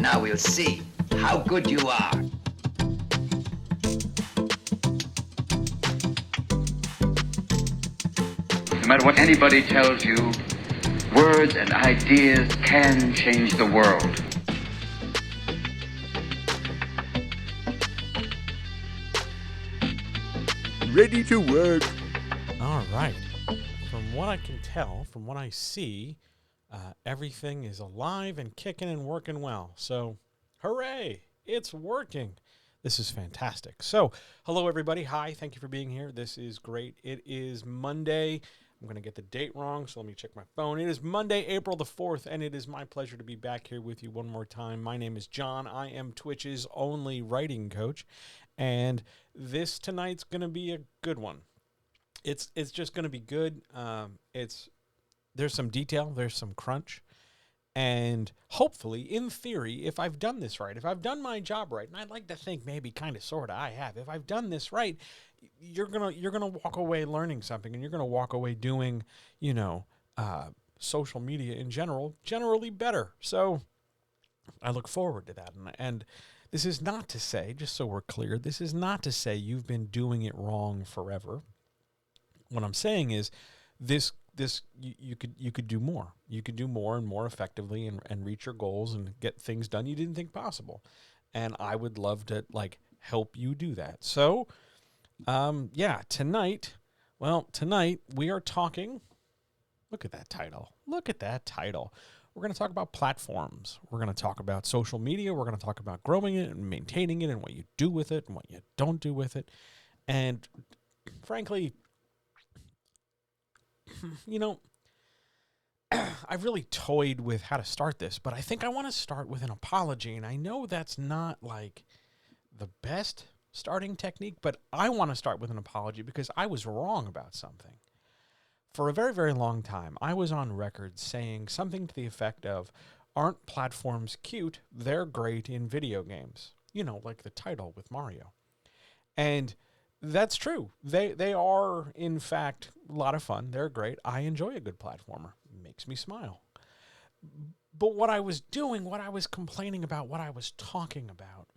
Now we'll see how good you are. No matter what anybody tells you, words and ideas can change the world. Ready to work. All right. From what I can tell, from what I see, everything is alive and kicking and working well. So, hooray! It's working. This is fantastic. So, hello, everybody. Hi. Thank you for being here. This is great. It is Monday. I'm going to get the date wrong, so let me check my phone. It is Monday, April the 4th, and it is my pleasure to be back here with you one more time. My name is John. I am Twitch's only writing coach, and this tonight's going to be a good one. It's just going to be good. There's some detail, there's some crunch, and hopefully, in theory, if I've done this right, if I've done my job right, and I'd like to think maybe kind of sort of I have, if I've done this right, you're gonna walk away learning something, and you're gonna walk away doing, social media in generally better. So I look forward to that, and this is not to say, just so we're clear, this is not to say you've been doing it wrong forever. What I'm saying is you could do more. You could do more and more effectively and reach your goals and get things done you didn't think possible. And I would love to help you do that. So, tonight we are talking. Look at that title. We're going to talk about platforms. We're going to talk about social media. We're going to talk about growing it and maintaining it and what you do with it and what you don't do with it. And frankly, I've really toyed with how to start this, but I think I want to start with an apology. And I know that's not the best starting technique, but I want to start with an apology because I was wrong about something. For a very, very long time, I was on record saying something to the effect of, aren't platforms cute? They're great in video games. Like the title with Mario. And that's true. They are, in fact, a lot of fun. They're great. I enjoy a good platformer. It makes me smile. But what I was doing, what I was complaining about, what I was talking about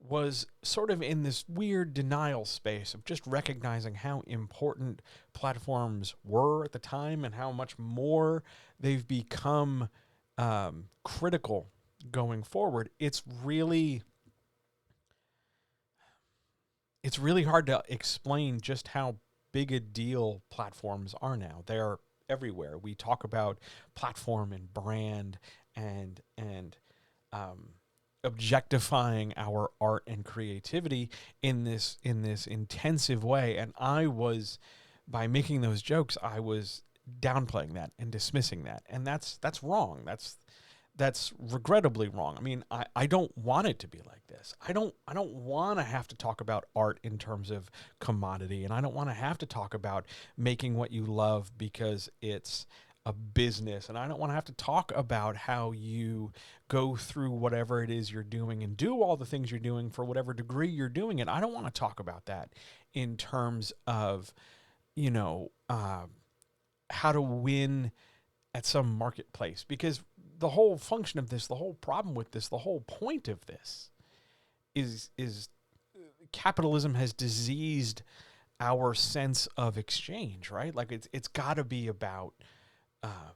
was sort of in this weird denial space of just recognizing how important platforms were at the time and how much more they've become critical going forward. It's really hard to explain just how big a deal platforms are now. They're everywhere. We talk about platform and brand and objectifying our art and creativity in this intensive way. And by making those jokes, I was downplaying that and dismissing that. And that's wrong. That's regrettably wrong. I mean, I don't want it to be like this. I don't want to have to talk about art in terms of commodity, and I don't want to have to talk about making what you love because it's a business, and I don't want to have to talk about how you go through whatever it is you're doing and do all the things you're doing for whatever degree you're doing it. I don't want to talk about that in terms of, how to win at some marketplace, because the whole function of this, the whole problem with this, the whole point of this is capitalism has diseased our sense of exchange, right? Like it's got to be about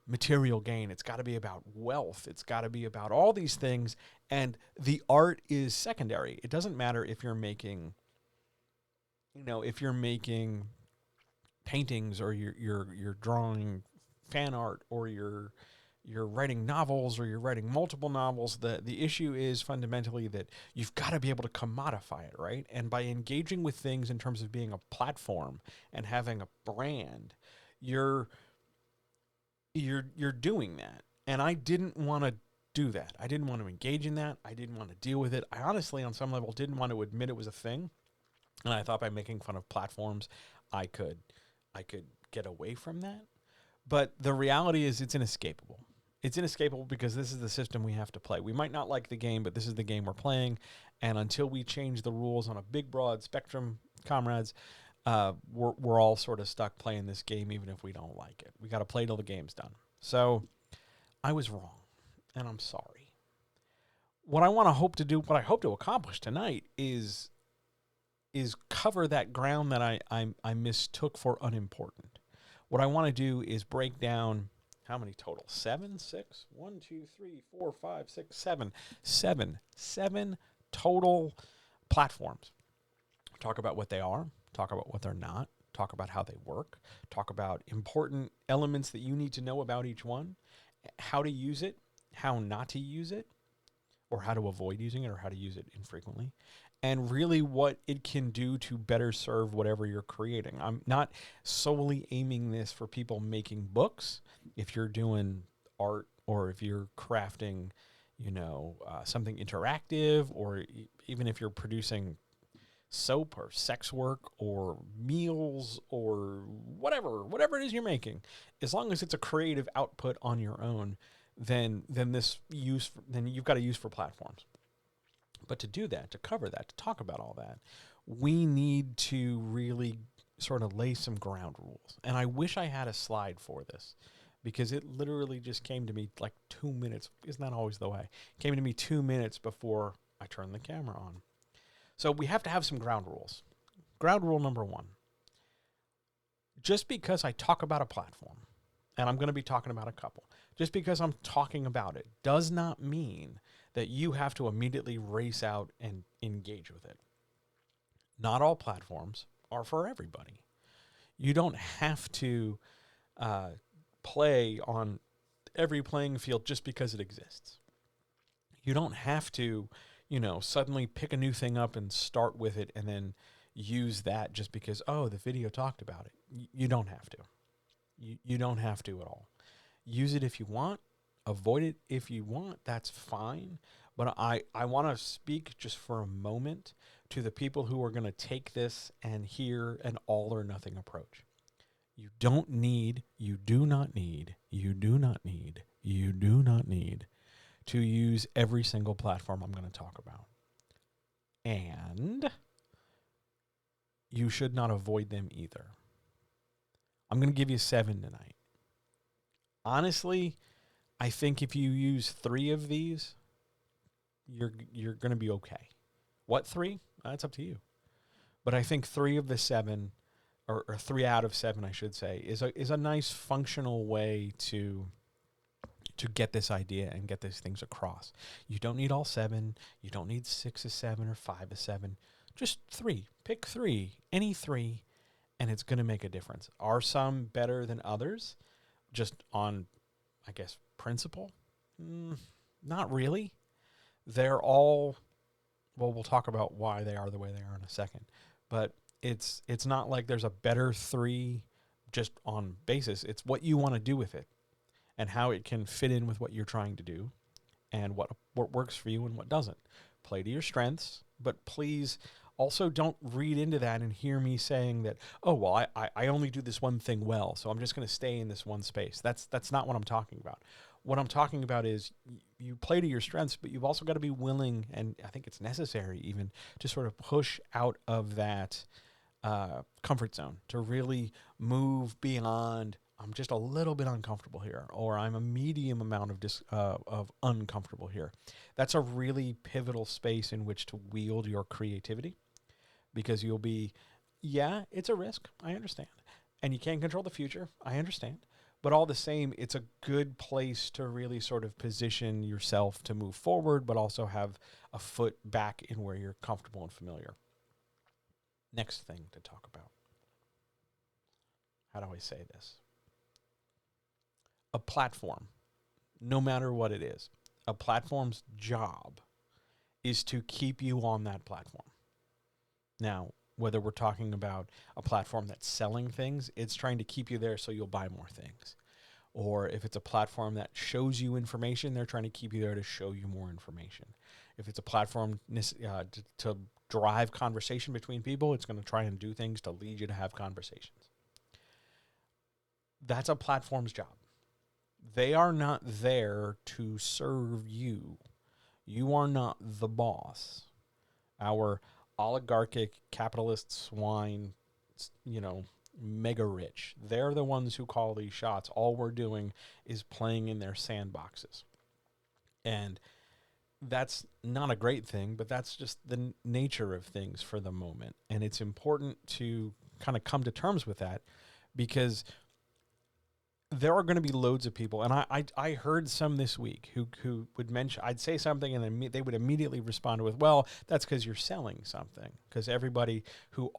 material gain. It's got to be about wealth. It's got to be about all these things, and the art is secondary. It doesn't matter if you're making, paintings or you're drawing fan art or you're writing novels or you're writing multiple novels. The issue is fundamentally that you've got to be able to commodify it, right? And by engaging with things in terms of being a platform and having a brand, you're doing that. And I didn't want to do that. I didn't want to engage in that. I didn't want to deal with it. I honestly, on some level, didn't want to admit it was a thing. And I thought by making fun of platforms, I could get away from that. But the reality is it's inescapable. It's inescapable because this is the system we have to play. We might not like the game, but this is the game we're playing. And until we change the rules on a big, broad spectrum, comrades, we're all sort of stuck playing this game, even if we don't like it. We got to play till the game's done. So I was wrong, and I'm sorry. what I hope to accomplish tonight is cover that ground that I mistook for unimportant. What I want to do is break down how many total? 7, 6, 1, 2, 3, 4, 5, 6, 7. 7 total platforms. Talk about what they are, talk about what they're not, talk about how they work, talk about important elements that you need to know about each one, how to use it, how not to use it, or how to avoid using it, or how to use it infrequently, and really what it can do to better serve whatever you're creating. I'm not solely aiming this for people making books. If you're doing art, or if you're crafting, something interactive, or even if you're producing soap or sex work or meals or whatever it is you're making, as long as it's a creative output on your own, then you've got a use for platforms. But to do that, to cover that, to talk about all that, we need to really sort of lay some ground rules. And I wish I had a slide for this, because it literally just came to me like 2 minutes. Isn't that always the way? It came to me 2 minutes before I turned the camera on. So we have to have some ground rules. Ground rule number 1. Just because I talk about a platform, and I'm going to be talking about a couple, just because I'm talking about it does not mean that you have to immediately race out and engage with it. Not all platforms are for everybody. You don't have to play on every playing field just because it exists. You don't have to, suddenly pick a new thing up and start with it and then use that just because, the video talked about it. You don't have to. You don't have to at all. Use it if you want. Avoid it if you want. That's fine. But I want to speak just for a moment to the people who are going to take this and hear an all or nothing approach. You do not need to use every single platform I'm going to talk about. And you should not avoid them either. I'm going to give you 7 tonight. Honestly, I think if you use 3 of these, you're going to be okay. What 3? That's up to you. But I think 3 of the 7, or 3 out of 7, I should say, is a nice functional way to get this idea and get these things across. You don't need all 7. You don't need 6 of 7 or 5 of 7. Just 3. Pick 3, any 3, and it's going to make a difference. Are some better than others? Just on, I guess, principle? Not really. They're all, well, we'll talk about why they are the way they are in a second. But it's not like there's a better 3 just on basis. It's what you want to do with it and how it can fit in with what you're trying to do and what works for you and what doesn't. Play to your strengths, but please also don't read into that and hear me saying that, I only do this one thing well, so I'm just going to stay in this one space. That's not what I'm talking about. What I'm talking about is you play to your strengths, but you've also got to be willing, and I think it's necessary even, to sort of push out of that comfort zone, to really move beyond, I'm just a little bit uncomfortable here, or I'm a medium amount of uncomfortable here. That's a really pivotal space in which to wield your creativity, because you'll be, it's a risk, I understand. And you can't control the future, I understand. But all the same, it's a good place to really sort of position yourself to move forward, but also have a foot back in where you're comfortable and familiar. Next thing to talk about. How do I say this? A platform, no matter what it is, a platform's job is to keep you on that platform. Now, whether we're talking about a platform that's selling things, it's trying to keep you there so you'll buy more things. Or if it's a platform that shows you information, they're trying to keep you there to show you more information. If it's a platform to drive conversation between people, it's going to try and do things to lead you to have conversations. That's a platform's job. They are not there to serve you. You are not the boss. Our oligarchic capitalist swine, mega rich, they're the ones who call these shots. All we're doing is playing in their sandboxes. And that's not a great thing, but that's just the nature of things for the moment. And it's important to kind of come to terms with that, because there are going to be loads of people. And I heard some this week who would mention, I'd say something and then they would immediately respond with, well, that's because you're selling something. Because everybody who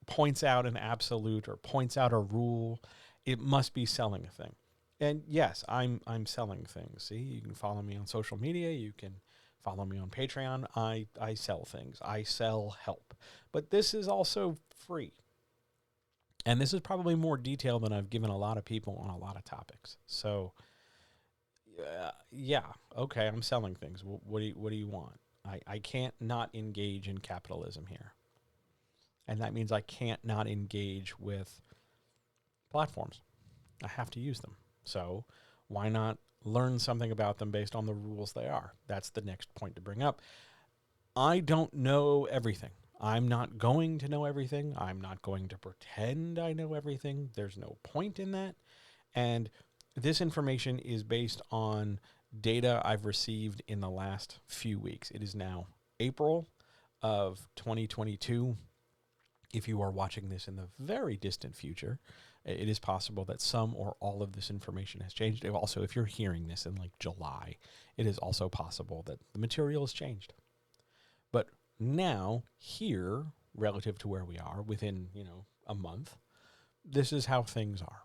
points out an absolute or points out a rule, it must be selling a thing. And yes, I'm selling things. See, you can follow me on social media. You can follow me on Patreon. I sell things. I sell help. But this is also free. And this is probably more detail than I've given a lot of people on a lot of topics. So, yeah, okay, I'm selling things. What do you want? I can't not engage in capitalism here. And that means I can't not engage with platforms. I have to use them. So why not learn something about them based on the rules they are? That's the next point to bring up. I don't know everything. I'm not going to know everything. I'm not going to pretend I know everything. There's no point in that. And this information is based on data I've received in the last few weeks. It is now April of 2022. If you are watching this in the very distant future, it is possible that some or all of this information has changed. Also, if you're hearing this in like July, it is also possible that the material has changed. But now, here, relative to where we are, within, a month, this is how things are.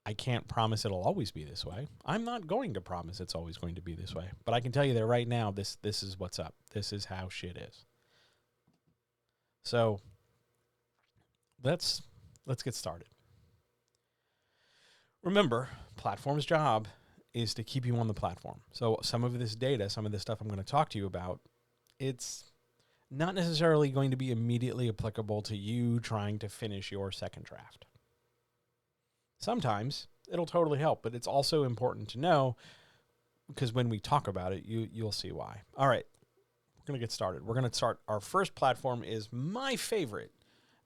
I can't promise it'll always be this way. I'm not going to promise it's always going to be this way. But I can tell you that right now, this is what's up. This is how shit is. So, let's get started. Remember, platform's job is to keep you on the platform. So some of this data, some of this stuff I'm going to talk to you about, it's not necessarily going to be immediately applicable to you trying to finish your second draft. Sometimes it'll totally help, but it's also important to know, because when we talk about it, you'll see why. All right, we're going to get started. We're going to start. Our first platform is my favorite.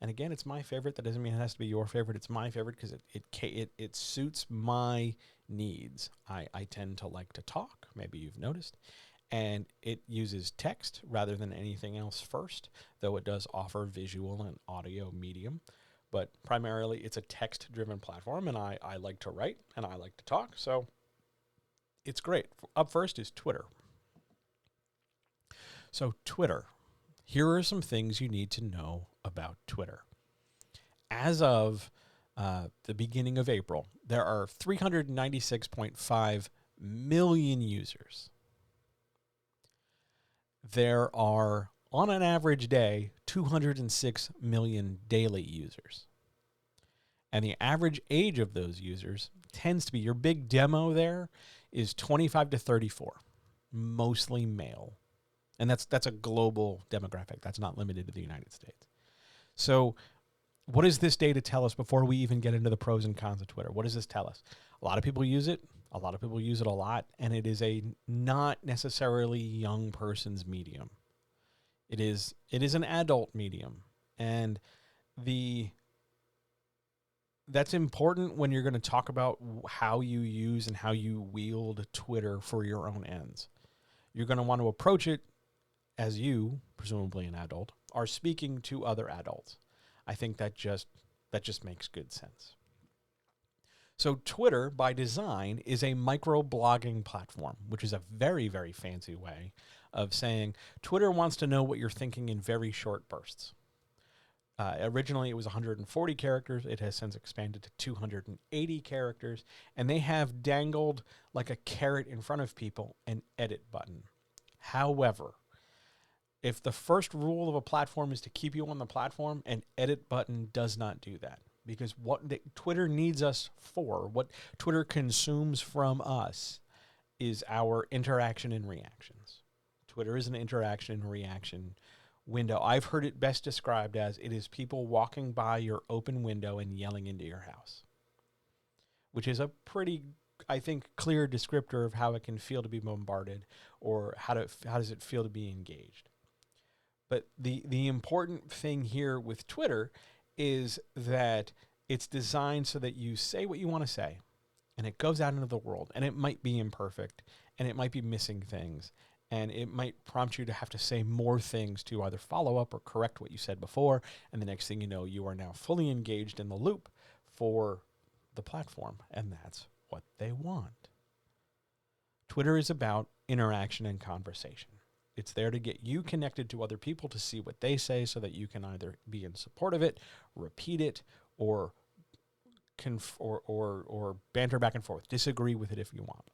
And again, it's my favorite. That doesn't mean it has to be your favorite. It's my favorite because it suits my needs. I tend to like to talk. Maybe you've noticed. And it uses text rather than anything else first, though it does offer visual and audio medium. But primarily, it's a text-driven platform, and I like to write, and I like to talk, so it's great. Up first is Twitter. So Twitter, here are some things you need to know about Twitter. As of the beginning of April, there are 396.5 million users. There are, on an average day, 206 million daily users. And the average age of those users tends to be, your big demo there is 25 to 34, mostly male. And that's a global demographic. That's not limited to the United States. So what does this data tell us before we even get into the pros and cons of Twitter? What does this tell us? A lot of people use it. A lot of people use it a lot, and it is a not necessarily young person's medium. It is an adult medium, and that's important when you're going to talk about how you use and how you wield Twitter for your own ends. You're going to want to approach it as you, presumably an adult, are speaking to other adults. I think that just makes good sense. So Twitter, by design, is a micro-blogging platform, which is a very, very fancy way of saying Twitter wants to know what you're thinking in very short bursts. Originally, it was 140 characters. It has since expanded to 280 characters, and they have dangled like a carrot in front of people an edit button. However, if the first rule of a platform is to keep you on the platform, an edit button does not do that. Because what Twitter needs us for, what Twitter consumes from us, is our interaction and reactions. Twitter is an interaction and reaction window. I've heard it best described as it is people walking by your open window and yelling into your house, which is a pretty, I think, clear descriptor of how it can feel to be bombarded, or how does it feel to be engaged. But the important thing here with Twitter is that it's designed so that you say what you want to say, and it goes out into the world, and it might be imperfect, and it might be missing things. And it might prompt you to have to say more things to either follow up or correct what you said before. And the next thing you know, you are now fully engaged in the loop for the platform. And that's what they want. Twitter is about interaction and conversation. It's there to get you connected to other people to see what they say so that you can either be in support of it, repeat it, or banter back and forth. Disagree with it if you want.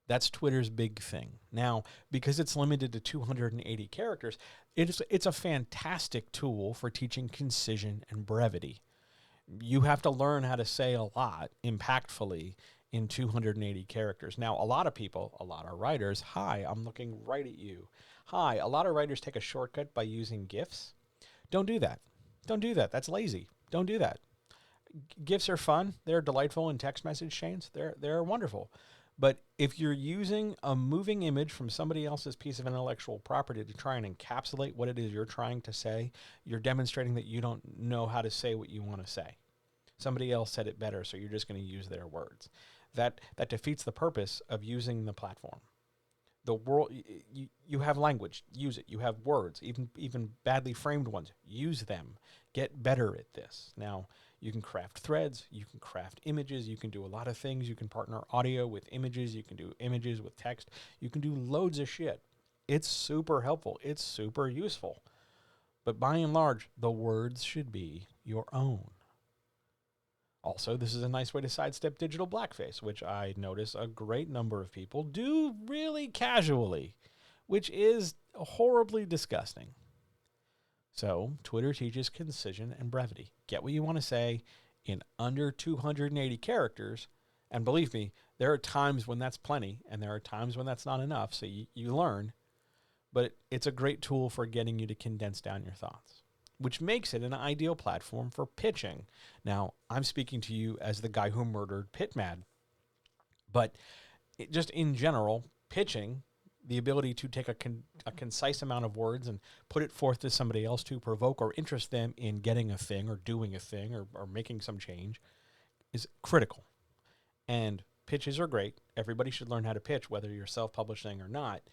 That's Twitter's big thing. Now, because it's limited to 280 characters, it's a fantastic tool for teaching concision and brevity. You have to learn how to say a lot impactfully in 280 characters. Now, a lot of writers, hi, I'm looking right at you. Hi, a lot of writers take a shortcut by using GIFs. Don't do that. Don't do that. That's lazy. Don't do that. GIFs are fun. They're delightful in text message chains. They're wonderful. But if you're using a moving image from somebody else's piece of intellectual property to try and encapsulate what it is you're trying to say, you're demonstrating that you don't know how to say what you want to say. Somebody else said it better, so you're just going to use their words. That defeats the purpose of using the platform. The world, you have language, use it. You have words, even badly framed ones, use them. Get better at this. Now, you can craft threads, you can craft images, you can do a lot of things. You can partner audio with images, you can do images with text, you can do loads of shit. It's super helpful, it's super useful. But by and large, the words should be your own. Also, this is a nice way to sidestep digital blackface, which I notice a great number of people do really casually, which is horribly disgusting. So, Twitter teaches concision and brevity. Get what you want to say in under 280 characters, and believe me, there are times when that's plenty, and there are times when that's not enough, so you learn, but it's a great tool for getting you to condense down your thoughts, which makes it an ideal platform for pitching. Now, I'm speaking to you as the guy who murdered PitMad, but just in general, pitching, the ability to take a concise amount of words and put it forth to somebody else to provoke or interest them in getting a thing or doing a thing or making some change is critical. And pitches are great. Everybody should learn how to pitch, whether you're self-publishing or not.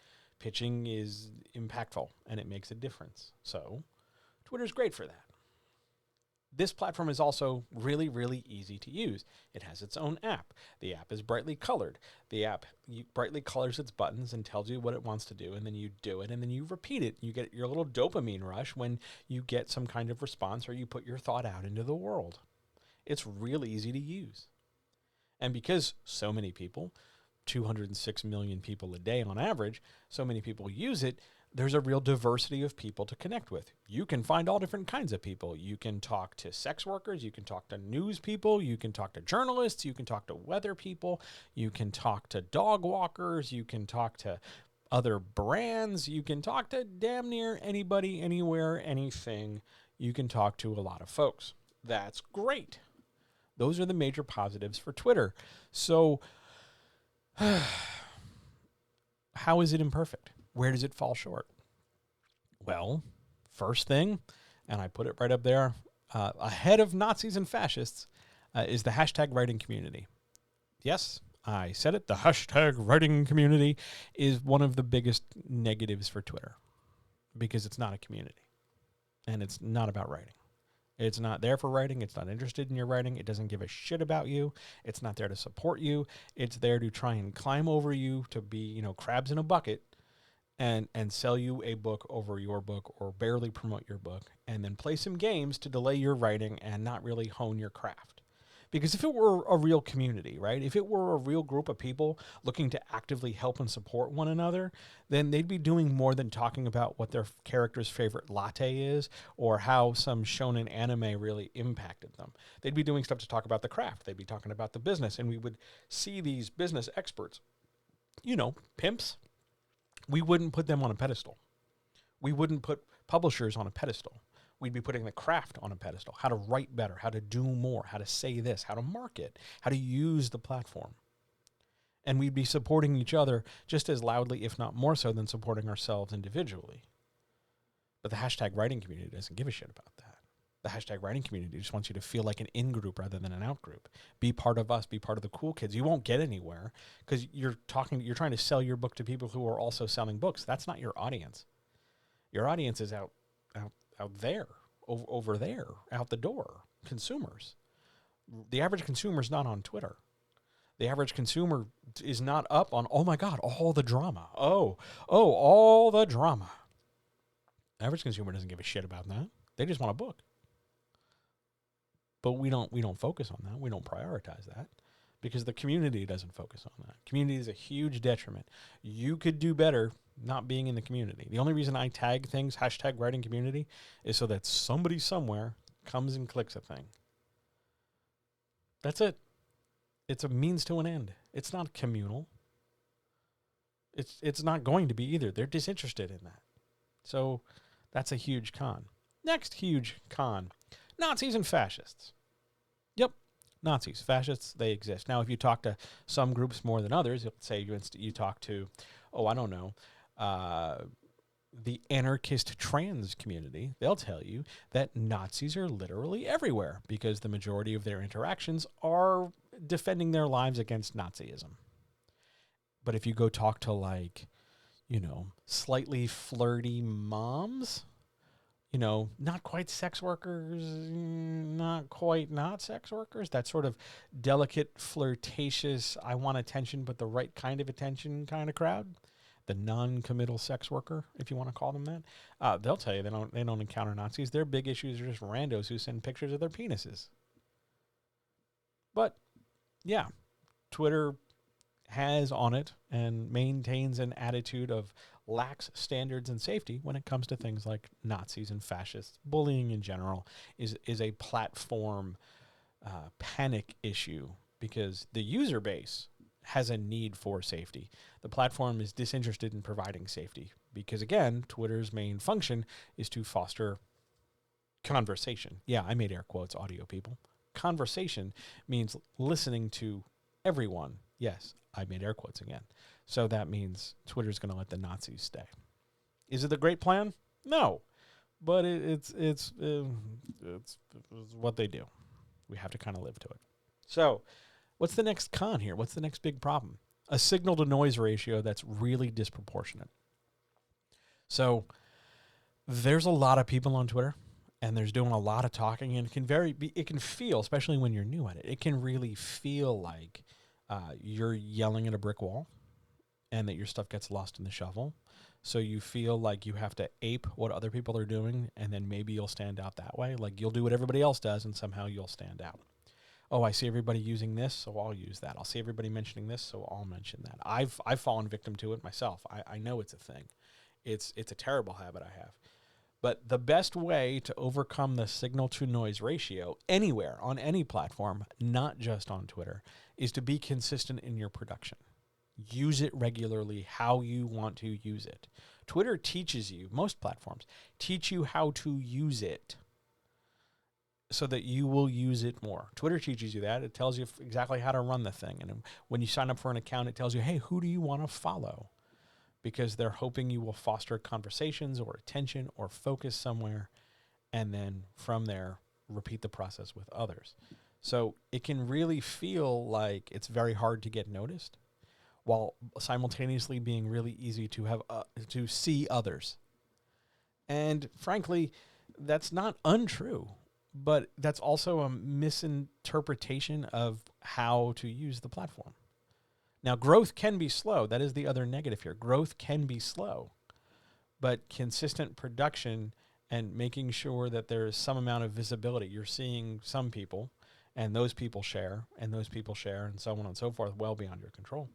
Pitching is impactful, and it makes a difference. So Twitter's great for that. This platform is also really, really easy to use. It has its own app. The app is brightly colored. The app brightly colors its buttons and tells you what it wants to do, and then you do it, and then you repeat it. You get your little dopamine rush when you get some kind of response or you put your thought out into the world. It's really easy to use. And because so many people, 206 million people a day on average, so many people use it, there's a real diversity of people to connect with. You can find all different kinds of people. You can talk to sex workers, you can talk to news people, you can talk to journalists, you can talk to weather people, you can talk to dog walkers, you can talk to other brands, you can talk to damn near anybody, anywhere, anything. You can talk to a lot of folks. That's great. Those are the major positives for Twitter. So, how is it imperfect? Where does it fall short? Well, first thing, and I put it right up there, ahead of Nazis and fascists, is the hashtag writing community. Yes, I said it. The hashtag writing community is one of the biggest negatives for Twitter because it's not a community and it's not about writing. It's not there for writing. It's not interested in your writing. It doesn't give a shit about you. It's not there to support you. It's there to try and climb over you, to be, crabs in a bucket and sell you a book over your book or barely promote your book and then play some games to delay your writing and not really hone your craft. Because if it were a real community, right? If it were a real group of people looking to actively help and support one another, then they'd be doing more than talking about what their character's favorite latte is or how some shonen anime really impacted them. They'd be doing stuff to talk about the craft. They'd be talking about the business, and we would see these business experts, pimps. We wouldn't put them on a pedestal. We wouldn't put publishers on a pedestal. We'd be putting the craft on a pedestal, how to write better, how to do more, how to say this, how to market, how to use the platform. And we'd be supporting each other just as loudly, if not more so, than supporting ourselves individually. But the hashtag writing community doesn't give a shit about that. The hashtag writing community just wants you to feel like an in-group rather than an out-group. Be part of us. Be part of the cool kids. You won't get anywhere because you're trying to sell your book to people who are also selling books. That's not your audience. Your audience is out there, over there, out the door. Consumers. The average consumer is not on Twitter. The average consumer is not up on, oh my God, all the drama. Oh, all the drama. The average consumer doesn't give a shit about that. They just want a book. But we don't focus on that. We don't prioritize that because the community doesn't focus on that. Community is a huge detriment. You could do better not being in the community. The only reason I tag things, hashtag writing community, is so that somebody somewhere comes and clicks a thing. That's it. It's a means to an end. It's not communal. It's not going to be either. They're disinterested in that. So that's a huge con. Next huge con. Nazis and fascists. Yep, Nazis, fascists, they exist. Now, if you talk to some groups more than others, let's say you talk to, the anarchist trans community, they'll tell you that Nazis are literally everywhere because the majority of their interactions are defending their lives against Nazism. But if you go talk to slightly flirty moms, not quite sex workers, not quite not sex workers, that sort of delicate, flirtatious, I want attention, but the right kind of attention kind of crowd, the non-committal sex worker, if you want to call them that, they'll tell you they don't encounter Nazis. Their big issues are just randos who send pictures of their penises. But, yeah, Twitter has on it and maintains an attitude of lax standards and safety when it comes to things like Nazis and fascists. Bullying in general is a platform panic issue because the user base has a need for safety. The platform is disinterested in providing safety because, again, Twitter's main function is to foster conversation. Yeah, I made air quotes, audio people. Conversation means listening to everyone. Yes, I made air quotes again. So that means Twitter's going to let the Nazis stay. Is it the great plan? No, but it's what they do. We have to kind of live to it. So what's the next con here? What's the next big problem? A signal to noise ratio that's really disproportionate. So there's a lot of people on Twitter and there's doing a lot of talking, and it can feel, especially when you're new at it, it can really feel like you're yelling at a brick wall and that your stuff gets lost in the shuffle. So you feel like you have to ape what other people are doing, and then maybe you'll stand out that way. Like you'll do what everybody else does, and somehow you'll stand out. Oh, I see everybody using this, so I'll use that. I'll see everybody mentioning this, so I'll mention that. I've fallen victim to it myself. I know it's a thing. It's a terrible habit I have. But the best way to overcome the signal-to-noise ratio anywhere, on any platform, not just on Twitter, is to be consistent in your production. Use it regularly how you want to use it. Twitter teaches you, most platforms, teach you how to use it so that you will use it more. Twitter teaches you that. It tells you exactly how to run the thing. And when you sign up for an account, it tells you, hey, who do you want to follow? Because they're hoping you will foster conversations or attention or focus somewhere, and then from there, repeat the process with others. So it can really feel like it's very hard to get noticed while simultaneously being really easy to have to see others. And frankly, that's not untrue, but that's also a misinterpretation of how to use the platform. Now, growth can be slow. That is the other negative here. Growth can be slow, but consistent production and making sure that there is some amount of visibility. You're seeing some people, and those people share, and those people share, and so on and so forth, well beyond your control.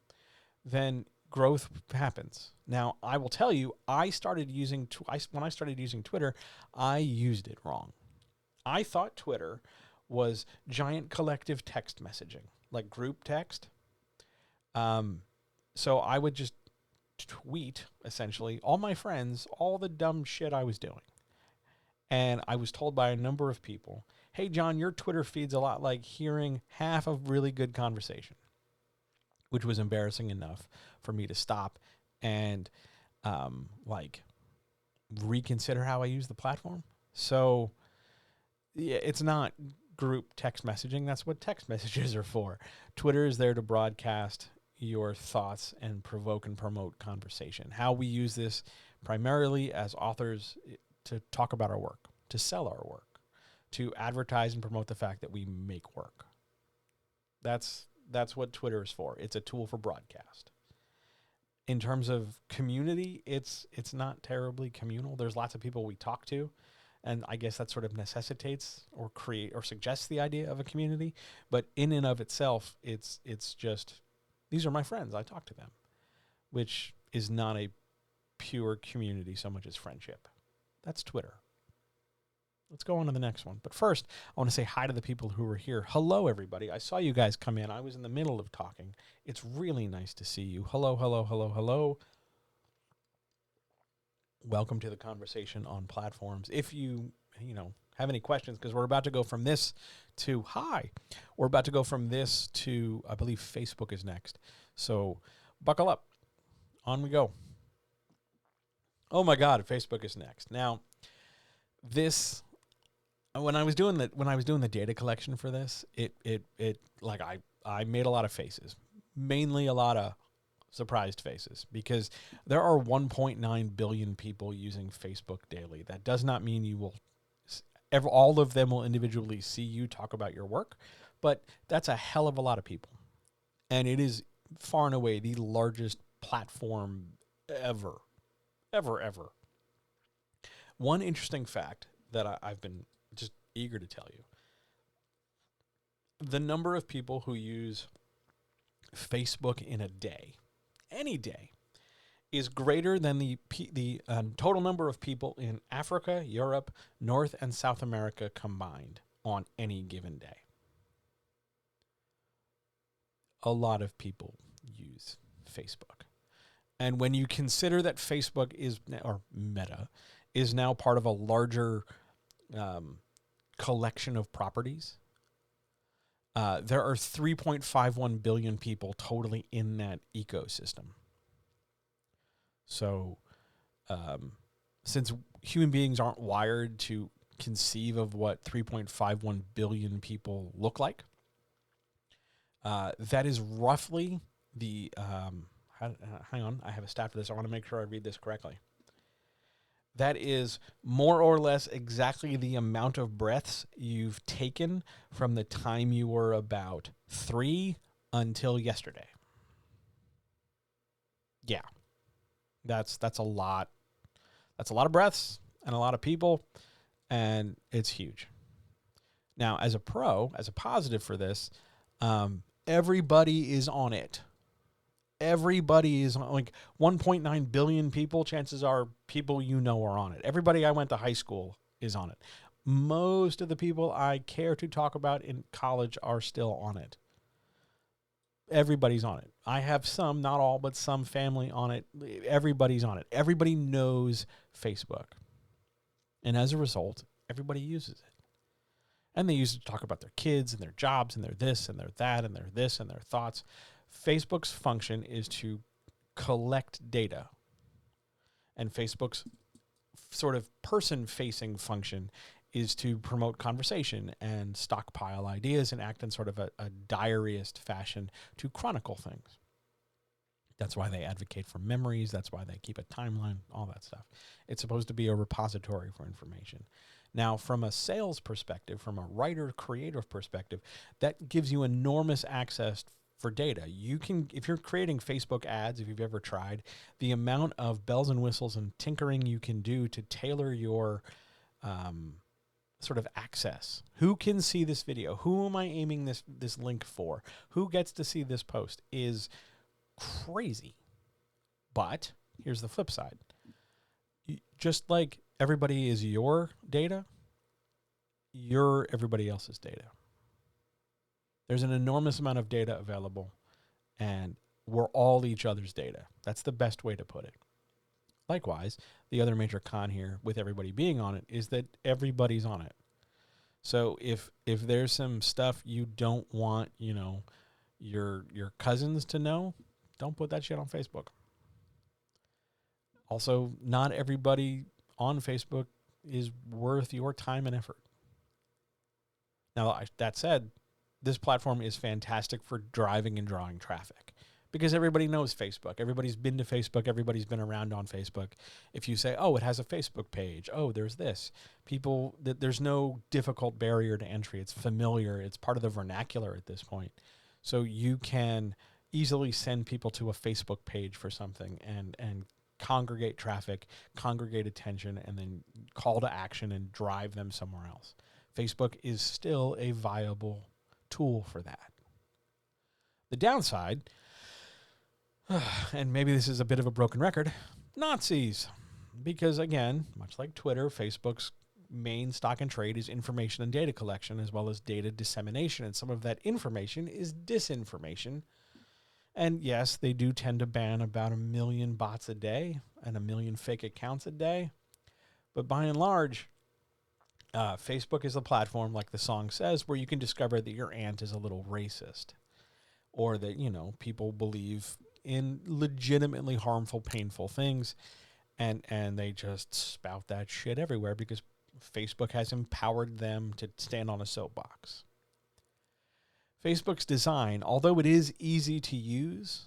Then growth happens. Now, I will tell you, when I started using Twitter, I used it wrong. I thought Twitter was giant collective text messaging, like group text. So I would just tweet, essentially, all my friends, all the dumb shit I was doing. And I was told by a number of people, hey, John, your Twitter feed's a lot like hearing half of really good conversation, which was embarrassing enough for me to stop and, reconsider how I use the platform. So Yeah, it's not group text messaging. That's what text messages are for. Twitter is there to broadcast your thoughts and provoke and promote conversation. How we use this primarily as authors to talk about our work, to sell our work, to advertise and promote the fact that we make work. That's what Twitter is for. It's a tool for broadcast. In terms of community, it's not terribly communal. There's lots of people we talk to, and I guess that sort of necessitates or create or suggests the idea of a community. But in and of itself, it's just, these are my friends. I talk to them, which is not a pure community so much as friendship. That's Twitter. Let's go on to the next one. But first, I want to say hi to the people who are here. Hello, everybody. I saw you guys come in. I was in the middle of talking. It's really nice to see you. Hello, hello, hello, hello. Welcome to the conversation on platforms. If you have any questions, because we're about to go from this to hi. We're about to go from this to, I believe Facebook is next. So buckle up. On we go. Oh my God, Facebook is next. Now, this, when I was doing the data collection for this, I made a lot of faces, mainly a lot of surprised faces, because there are 1.9 billion people using Facebook daily. That does not mean you will all of them will individually see you talk about your work, but that's a hell of a lot of people. And it is far and away the largest platform ever. One interesting fact that I've been just eager to tell you, the number of people who use Facebook in a day, any day, is greater than the total number of people in Africa, Europe, North and South America combined on any given day. A lot of people use Facebook. And when you consider that Facebook or Meta, is now part of a larger collection of properties, there are 3.51 billion people totally in that ecosystem. So, since human beings aren't wired to conceive of what 3.51 billion people look like, that is roughly the, hang on, I have a stat for this. I want to make sure I read this correctly. That is more or less exactly the amount of breaths you've taken from the time you were about 3 until yesterday. Yeah. That's a lot. That's a lot of breaths and a lot of people, and it's huge. Now, as a positive for this, everybody is on it. Everybody is on, like 1.9 billion people. Chances are people are on it. Everybody I went to high school is on it. Most of the people I care to talk about in college are still on it. Everybody's on it. I have some, not all, but some family on it. Everybody's on it. Everybody knows Facebook. And as a result, everybody uses it. And they use it to talk about their kids and their jobs and their this and their that and their this and their thoughts. Facebook's function is to collect data. And Facebook's sort of person-facing function is to promote conversation and stockpile ideas and act in sort of a diarist fashion to chronicle things. That's why they advocate for memories. That's why they keep a timeline, all that stuff. It's supposed to be a repository for information. Now, from a sales perspective, from a writer-creator perspective, that gives you enormous access for data. You can, if you're creating Facebook ads, if you've ever tried, the amount of bells and whistles and tinkering you can do to tailor your sort of access. Who can see this video? Who am I aiming this link for? Who gets to see this post is crazy. But here's the flip side. Just like everybody is your data, you're everybody else's data. There's an enormous amount of data available, and we're all each other's data. That's the best way to put it. Likewise, the other major con here with everybody being on it is that everybody's on it. So if there's some stuff you don't want, your cousins to know, don't put that shit on Facebook. Also, not everybody on Facebook is worth your time and effort. Now, that said, this platform is fantastic for driving and drawing traffic because everybody knows Facebook. Everybody's been to Facebook. Everybody's been around on Facebook. If you say, oh, it has a Facebook page. Oh, there's this. There's no difficult barrier to entry. It's familiar. It's part of the vernacular at this point. So you can easily send people to a Facebook page for something and congregate traffic, congregate attention, and then call to action and drive them somewhere else. Facebook is still a viable tool for that. The downside, and maybe this is a bit of a broken record, Nazis. Because again, much like Twitter, Facebook's main stock and trade is information and data collection as well as data dissemination. And some of that information is disinformation. And yes, they do tend to ban about 1 million bots a day and 1 million fake accounts a day. But by and large, Facebook is a platform, like the song says, where you can discover that your aunt is a little racist, or that, people believe in legitimately harmful, painful things, and they just spout that shit everywhere because Facebook has empowered them to stand on a soapbox. Facebook's design, although it is easy to use,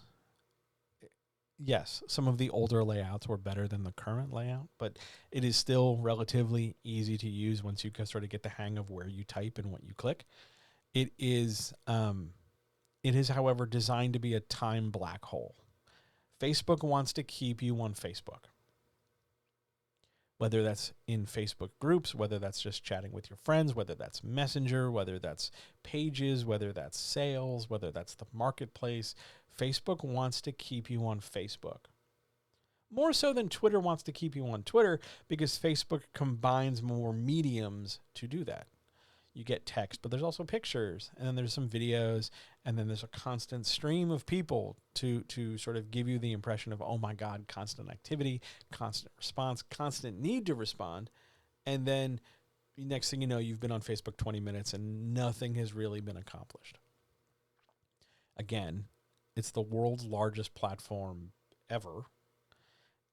yes, some of the older layouts were better than the current layout, but it is still relatively easy to use once you sort of get the hang of where you type and what you click. It is, however, designed to be a time black hole. Facebook wants to keep you on Facebook. Whether that's in Facebook groups, whether that's just chatting with your friends, whether that's Messenger, whether that's pages, whether that's sales, whether that's the marketplace, Facebook wants to keep you on Facebook. More so than Twitter wants to keep you on Twitter, because Facebook combines more mediums to do that. You get text, but there's also pictures, and then there's some videos, and then there's a constant stream of people to sort of give you the impression of, oh my God, constant activity, constant response, constant need to respond. And then the next thing you know, you've been on Facebook 20 minutes and nothing has really been accomplished. Again, it's the world's largest platform ever,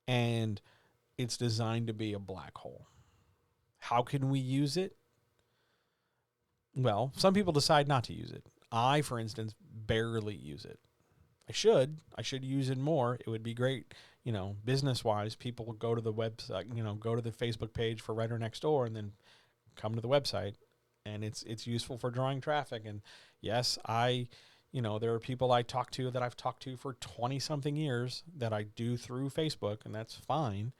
and it's designed to be a black hole. How can we use it? Well, some people decide not to use it. I, for instance, barely use it. I should use it more. It would be great, business-wise. People go to the website, go to the Facebook page for Writer Next Door and then come to the website, and it's useful for drawing traffic. And yes, there are people I talk to that I've talked to for 20-something years that I do through Facebook, and that's fine.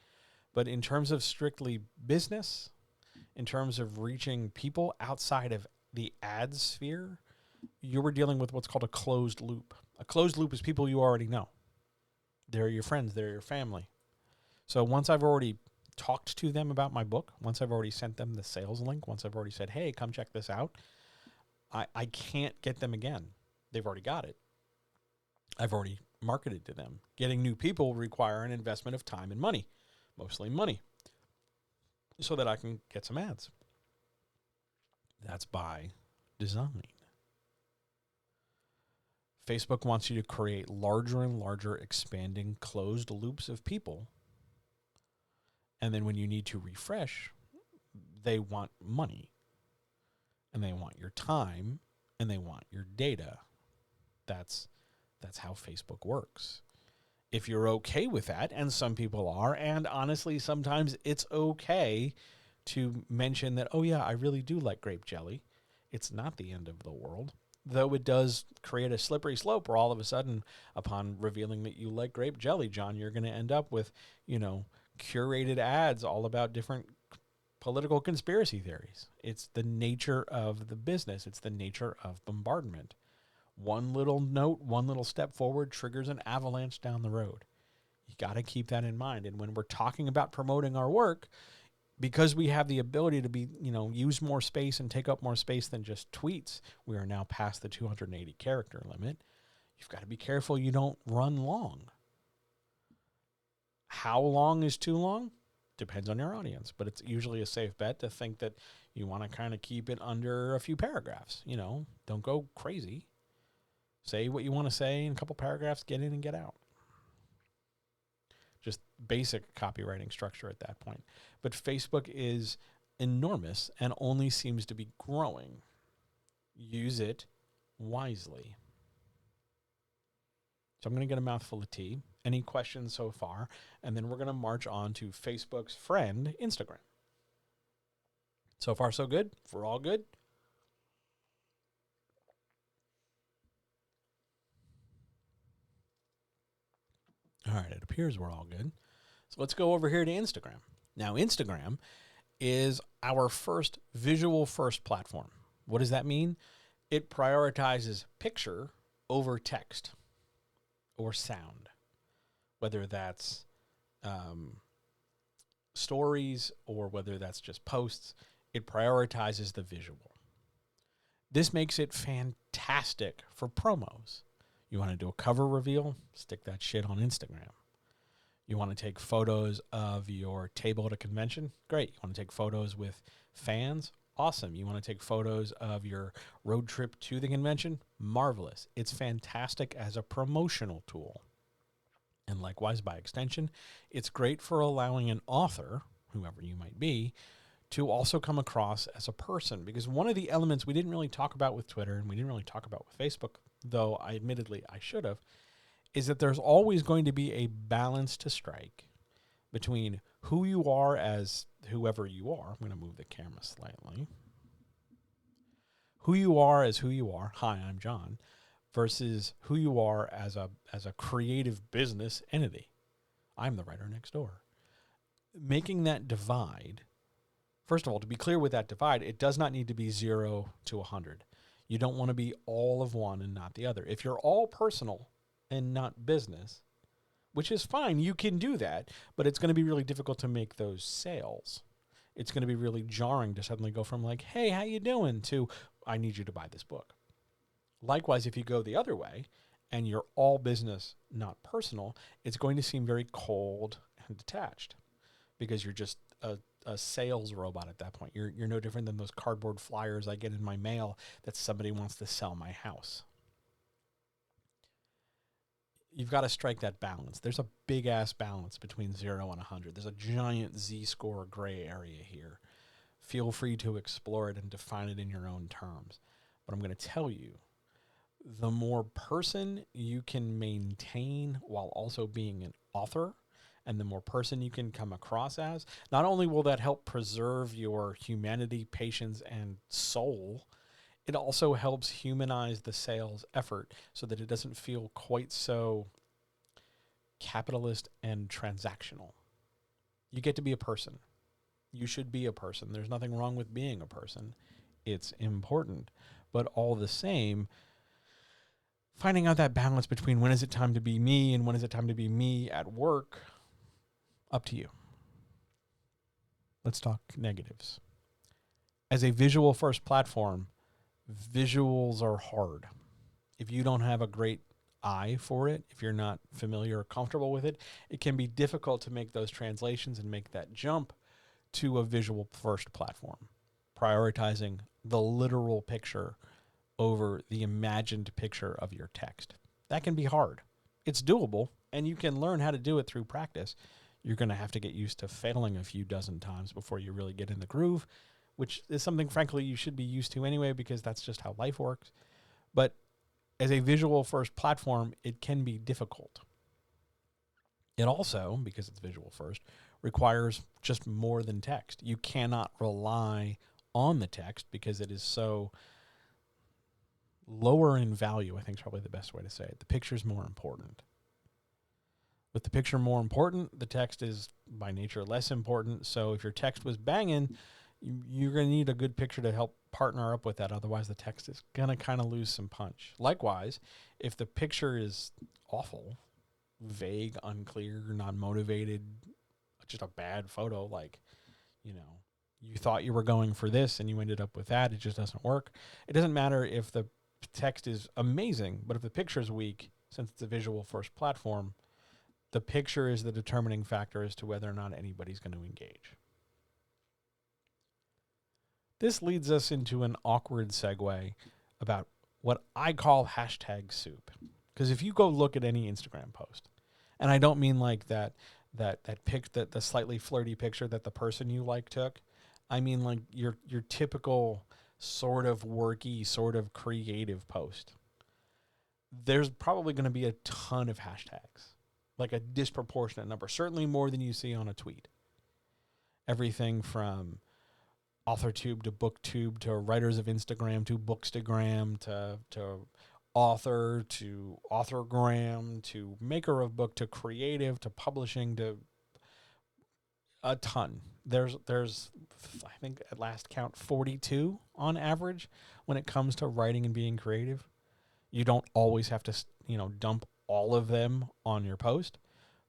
But in terms of strictly business, in terms of reaching people outside of the ad sphere, you were dealing with what's called a closed loop. A closed loop is people you already know. They're your friends. They're your family. So once I've already talked to them about my book, once I've already sent them the sales link, once I've already said, hey, come check this out, I can't get them again. They've already got it. I've already marketed to them. Getting new people require an investment of time and money, mostly money, so that I can get some ads. That's by design. Facebook wants you to create larger and larger expanding closed loops of people. And then when you need to refresh, they want money. And they want your time. And they want your data. That's how Facebook works. If you're okay with that, and some people are, and honestly, sometimes it's okay to mention that, oh yeah, I really do like grape jelly. It's not the end of the world, though it does create a slippery slope where all of a sudden, upon revealing that you like grape jelly, John, you're going to end up with, curated ads all about different political conspiracy theories. It's the nature of the business. It's the nature of bombardment. One little note, one little step forward triggers an avalanche down the road. You got to keep that in mind. And when we're talking about promoting our work, because we have the ability to be, use more space and take up more space than just tweets, we are now past the 280 character limit. You've got to be careful you don't run long. How long is too long? Depends on your audience, but it's usually a safe bet to think that you want to kind of keep it under a few paragraphs. Don't go crazy. Say what you want to say in a couple paragraphs, get in and get out. Just basic copywriting structure at that point. But Facebook is enormous and only seems to be growing. use it wisely. So I'm going to get a mouthful of tea. Any questions so far? And then we're going to march on to Facebook's friend, Instagram. So far, so good? If we're all good? All right, it appears we're all good. So let's go over here to Instagram. Now, Instagram is our first visual first platform. What does that mean? It prioritizes picture over text or sound, whether that's stories or whether that's just posts. It prioritizes the visual. This makes it fantastic for promos. You want to do a cover reveal? Stick that shit on Instagram. You want to take photos of your table at a convention? Great. You want to take photos with fans? Awesome. You want to take photos of your road trip to the convention? Marvelous. It's fantastic as a promotional tool. And likewise, by extension, it's great for allowing an author, whoever you might be, to also come across as a person. Because one of the elements we didn't really talk about with Twitter and we didn't really talk about with Facebook, though I should have, is that there's always going to be a balance to strike between who you are as whoever you are. I'm going to move the camera slightly. Who you are as who you are. Hi, I'm John. Versus who you are as a creative business entity. I'm the writer next door. Making that divide, first of all, to be clear with that divide, it does not need to be 0 to 100. You don't want to be all of one and not the other. If you're all personal and not business, which is fine, you can do that, but it's going to be really difficult to make those sales. It's going to be really jarring to suddenly go from like, hey, how you doing, to I need you to buy this book. Likewise, if you go the other way and you're all business, not personal, it's going to seem very cold and detached because you're just a sales robot at that point. You're no different than those cardboard flyers I get in my mail that somebody wants to sell my house. You've got to strike that balance. There's a big-ass balance between 0 and 100. There's a giant Z-score gray area here. Feel free to explore it and define it in your own terms. But I'm going to tell you, the more person you can maintain while also being an author, and the more person you can come across as, not only will that help preserve your humanity, patience, and soul, it also helps humanize the sales effort so that it doesn't feel quite so capitalist and transactional. You get to be a person. You should be a person. There's nothing wrong with being a person. It's important. But all the same, finding out that balance between when is it time to be me and when is it time to be me at work, up to you. Let's talk negatives. As a visual first platform, visuals are hard. If you don't have a great eye for it, if you're not familiar or comfortable with it, it can be difficult to make those translations and make that jump to a visual first platform, prioritizing the literal picture over the imagined picture of your text. That can be hard. It's doable, and you can learn how to do it through practice. You're going to have to get used to failing a few dozen times before you really get in the groove, which is something, frankly, you should be used to anyway, because that's just how life works. But as a visual first platform, it can be difficult. It also, because it's visual first, requires just more than text. You cannot rely on the text because it is so lower in value, I think is probably the best way to say it. The picture's more important. With the picture more important, the text is by nature less important. So if your text was banging, you're going to need a good picture to help partner up with that. Otherwise, the text is going to kind of lose some punch. Likewise, if the picture is awful, vague, unclear, non-motivated, just a bad photo, like, you thought you were going for this and you ended up with that, it just doesn't work. It doesn't matter if the text is amazing, but if the picture is weak, since it's a visual first platform, the picture is the determining factor as to whether or not anybody's going to engage. This leads us into an awkward segue about what I call hashtag soup. Because if you go look at any Instagram post, and I don't mean like that the slightly flirty picture that the person you like took, I mean like your typical sort of worky, sort of creative post, there's probably going to be a ton of hashtags, like a disproportionate number, certainly more than you see on a tweet. Everything from AuthorTube to BookTube to writers of Instagram to Bookstagram to author to Authorgram to maker of book to creative to publishing to a ton. There's I think at last count 42 on average when it comes to writing and being creative. You don't always have to, dump all of them on your post,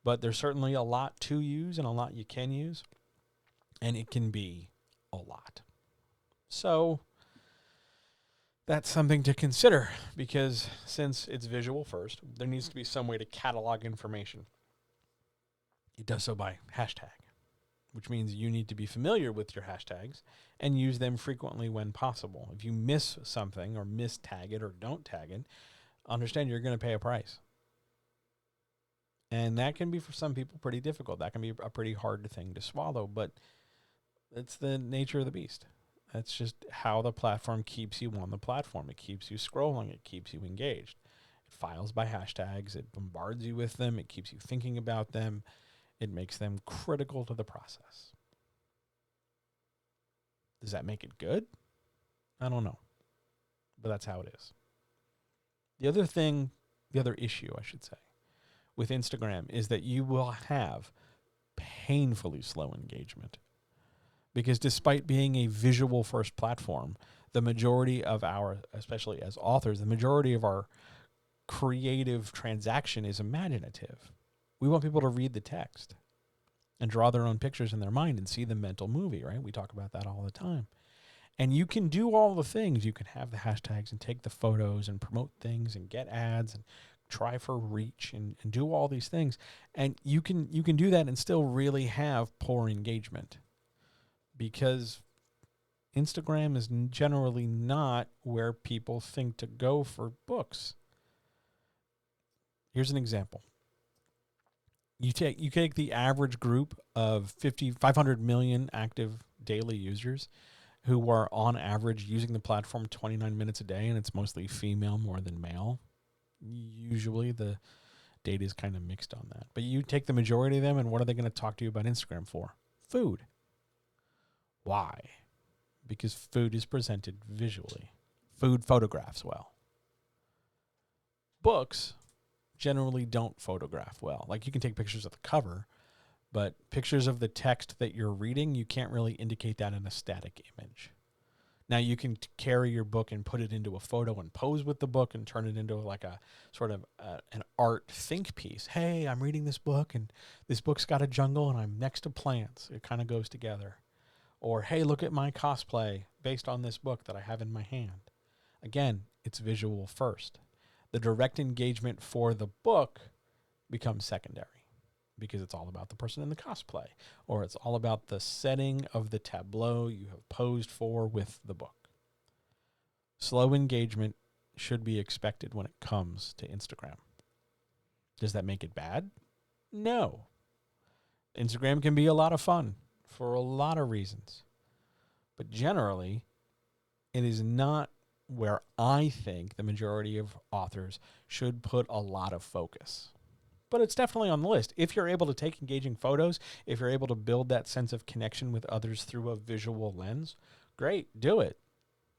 but there's certainly a lot to use and a lot you can use, and it can be a lot. So that's something to consider, because since it's visual first, there needs to be some way to catalog information. It does so by hashtag, which means you need to be familiar with your hashtags and use them frequently when possible. If you miss something or mistag it or don't tag it, understand you're going to pay a price. And that can be, for some people, pretty difficult. That can be a pretty hard thing to swallow, but it's the nature of the beast. That's just how the platform keeps you on the platform. It keeps you scrolling. It keeps you engaged. It files by hashtags. It bombards you with them. It keeps you thinking about them. It makes them critical to the process. Does that make it good? I don't know. But that's how it is. The other issue, I should say, with Instagram is that you will have painfully slow engagement. Because despite being a visual first platform, the majority of especially as authors, the majority of our creative transaction is imaginative. We want people to read the text and draw their own pictures in their mind and see the mental movie, right? We talk about that all the time. And you can do all the things. You can have the hashtags and take the photos and promote things and get ads and try for reach and do all these things. And you can do that and still really have poor engagement, because Instagram is generally not where people think to go for books. Here's an example. You take the average group of 500 million active daily users who are on average using the platform 29 minutes a day, and it's mostly female more than male. Usually the data is kind of mixed on that. But you take the majority of them, and what are they going to talk to you about Instagram for? Food. Why? Because food is presented visually. Food photographs well. Books generally don't photograph well. Like, you can take pictures of the cover, but pictures of the text that you're reading, you can't really indicate that in a static image. Now, you can carry your book and put it into a photo and pose with the book and turn it into like a sort of an art think piece. Hey, I'm reading this book, and this book's got a jungle, and I'm next to plants. It kind of goes together. Or, hey, look at my cosplay based on this book that I have in my hand. Again, it's visual first. The direct engagement for the book becomes secondary, because it's all about the person in the cosplay, or it's all about the setting of the tableau you have posed for with the book. Slow engagement should be expected when it comes to Instagram. Does that make it bad? No. Instagram can be a lot of fun for a lot of reasons, but generally, it is not where I think the majority of authors should put a lot of focus. But it's definitely on the list. If you're able to take engaging photos, if you're able to build that sense of connection with others through a visual lens, great, do it.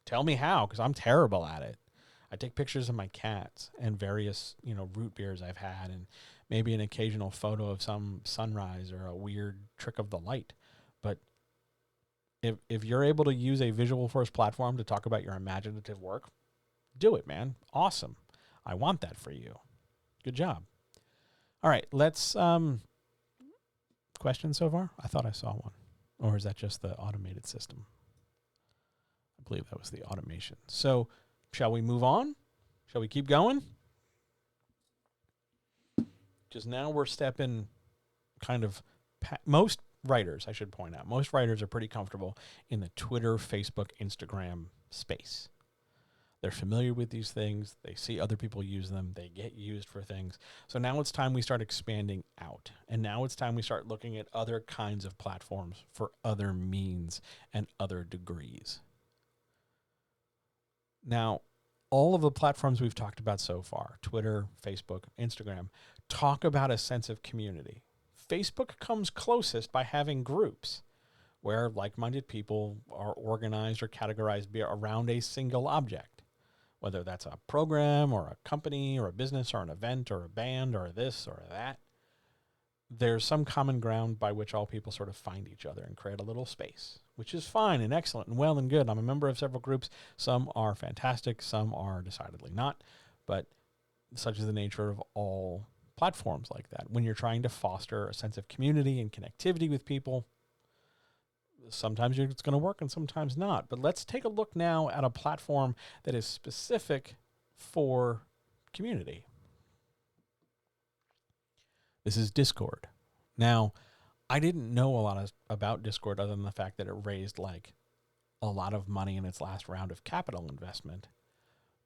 Tell me how, because I'm terrible at it. I take pictures of my cats and various, root beers I've had, and maybe an occasional photo of some sunrise or a weird trick of the light. But if you're able to use a visual first platform to talk about your imaginative work, do it, man. Awesome. I want that for you. Good job. All right, let's questions so far? I thought I saw one. Or is that just the automated system? I believe that was the automation. So, shall we move on? Shall we keep going? Because now we're stepping most writers, I should point out, most writers are pretty comfortable in the Twitter, Facebook, Instagram space. They're familiar with these things. They see other people use them. They get used for things. So now it's time we start expanding out. And now it's time we start looking at other kinds of platforms for other means and other degrees. Now, all of the platforms we've talked about so far, Twitter, Facebook, Instagram, talk about a sense of community. Facebook comes closest by having groups where like-minded people are organized or categorized around a single object, whether that's a program or a company or a business or an event or a band or this or that. There's some common ground by which all people sort of find each other and create a little space, which is fine and excellent and well and good. I'm a member of several groups. Some are fantastic, some are decidedly not, but such is the nature of all platforms like that. When you're trying to foster a sense of community and connectivity with people, sometimes it's going to work and sometimes not. But let's take a look now at a platform that is specific for community. This is Discord. Now, I didn't know a lot about Discord other than the fact that it raised like a lot of money in its last round of capital investment.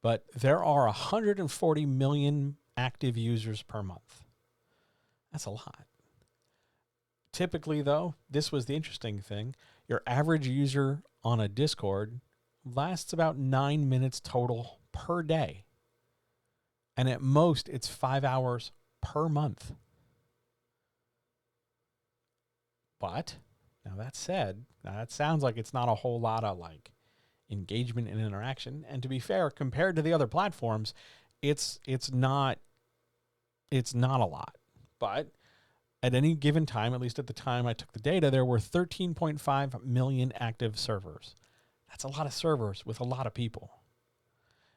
But there are 140 million active users per month. That's a lot. Typically, though, this was the interesting thing. Your average user on a Discord lasts about 9 minutes total per day. And at most, it's 5 hours per month. But, now that said, that sounds like it's not a whole lot of like engagement and interaction. And to be fair, compared to the other platforms, it's not a lot. But at any given time, at least at the time I took the data, there were 13.5 million active servers. That's a lot of servers with a lot of people.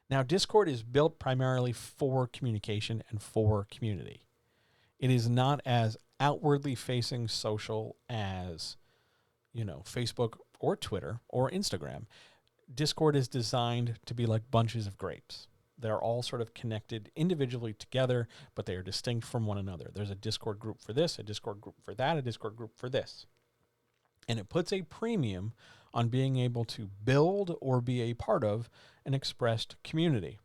Now, Discord is built primarily for communication and for community. It is not as outwardly facing social as, Facebook or Twitter or Instagram. Discord is designed to be like bunches of grapes. They're all sort of connected individually together, but they are distinct from one another. There's a Discord group for this, a Discord group for that, a Discord group for this. And it puts a premium on being able to build or be a part of an expressed community.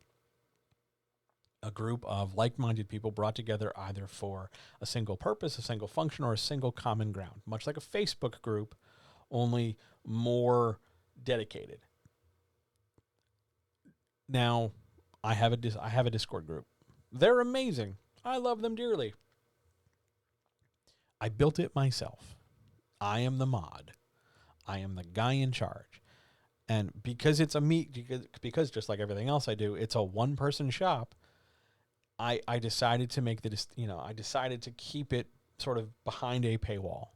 A group of like-minded people brought together either for a single purpose, a single function, or a single common ground. Much like a Facebook group, only more dedicated. Now, I have a Discord group. They're amazing. I love them dearly. I built it myself. I am the mod. I am the guy in charge. And because it's because just like everything else I do, it's a one-person shop, I decided to make I decided to keep it sort of behind a paywall.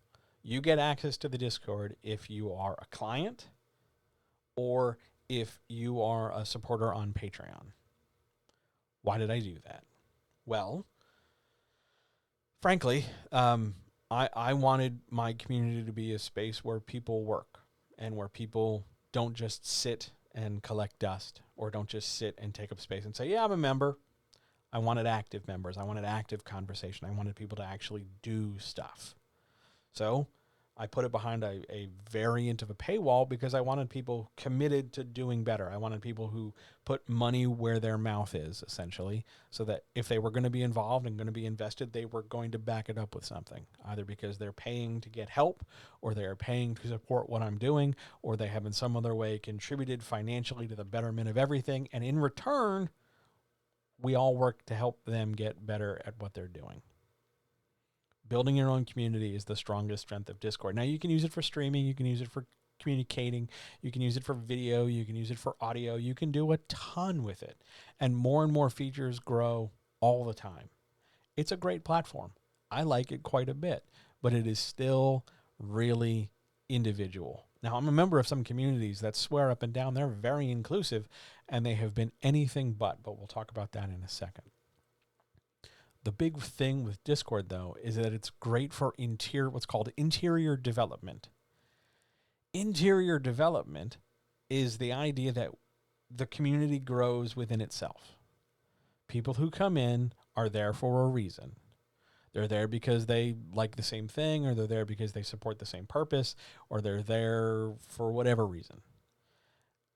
You get access to the Discord if you are a client or if you are a supporter on Patreon. Why did I do that? Well, frankly, I wanted my community to be a space where people work and where people don't just sit and collect dust or don't just sit and take up space and say, yeah, I'm a member. I wanted active members. I wanted active conversation. I wanted people to actually do stuff. So I put it behind a variant of a paywall because I wanted people committed to doing better. I wanted people who put money where their mouth is, essentially, so that if they were going to be involved and going to be invested, they were going to back it up with something, either because they're paying to get help or they are paying to support what I'm doing, or they have in some other way contributed financially to the betterment of everything. And in return, we all work to help them get better at what they're doing. Building your own community is the strongest strength of Discord. Now, you can use it for streaming. You can use it for communicating. You can use it for video. You can use it for audio. You can do a ton with it. And more features grow all the time. It's a great platform. I like it quite a bit, but it is still really individual. Now, I'm a member of some communities that swear up and down they're very inclusive, and they have been anything but we'll talk about that in a second. The big thing with Discord, though, is that it's great for what's called interior development. Interior development is the idea that the community grows within itself. People who come in are there for a reason. They're there because they like the same thing, or they're there because they support the same purpose, or they're there for whatever reason.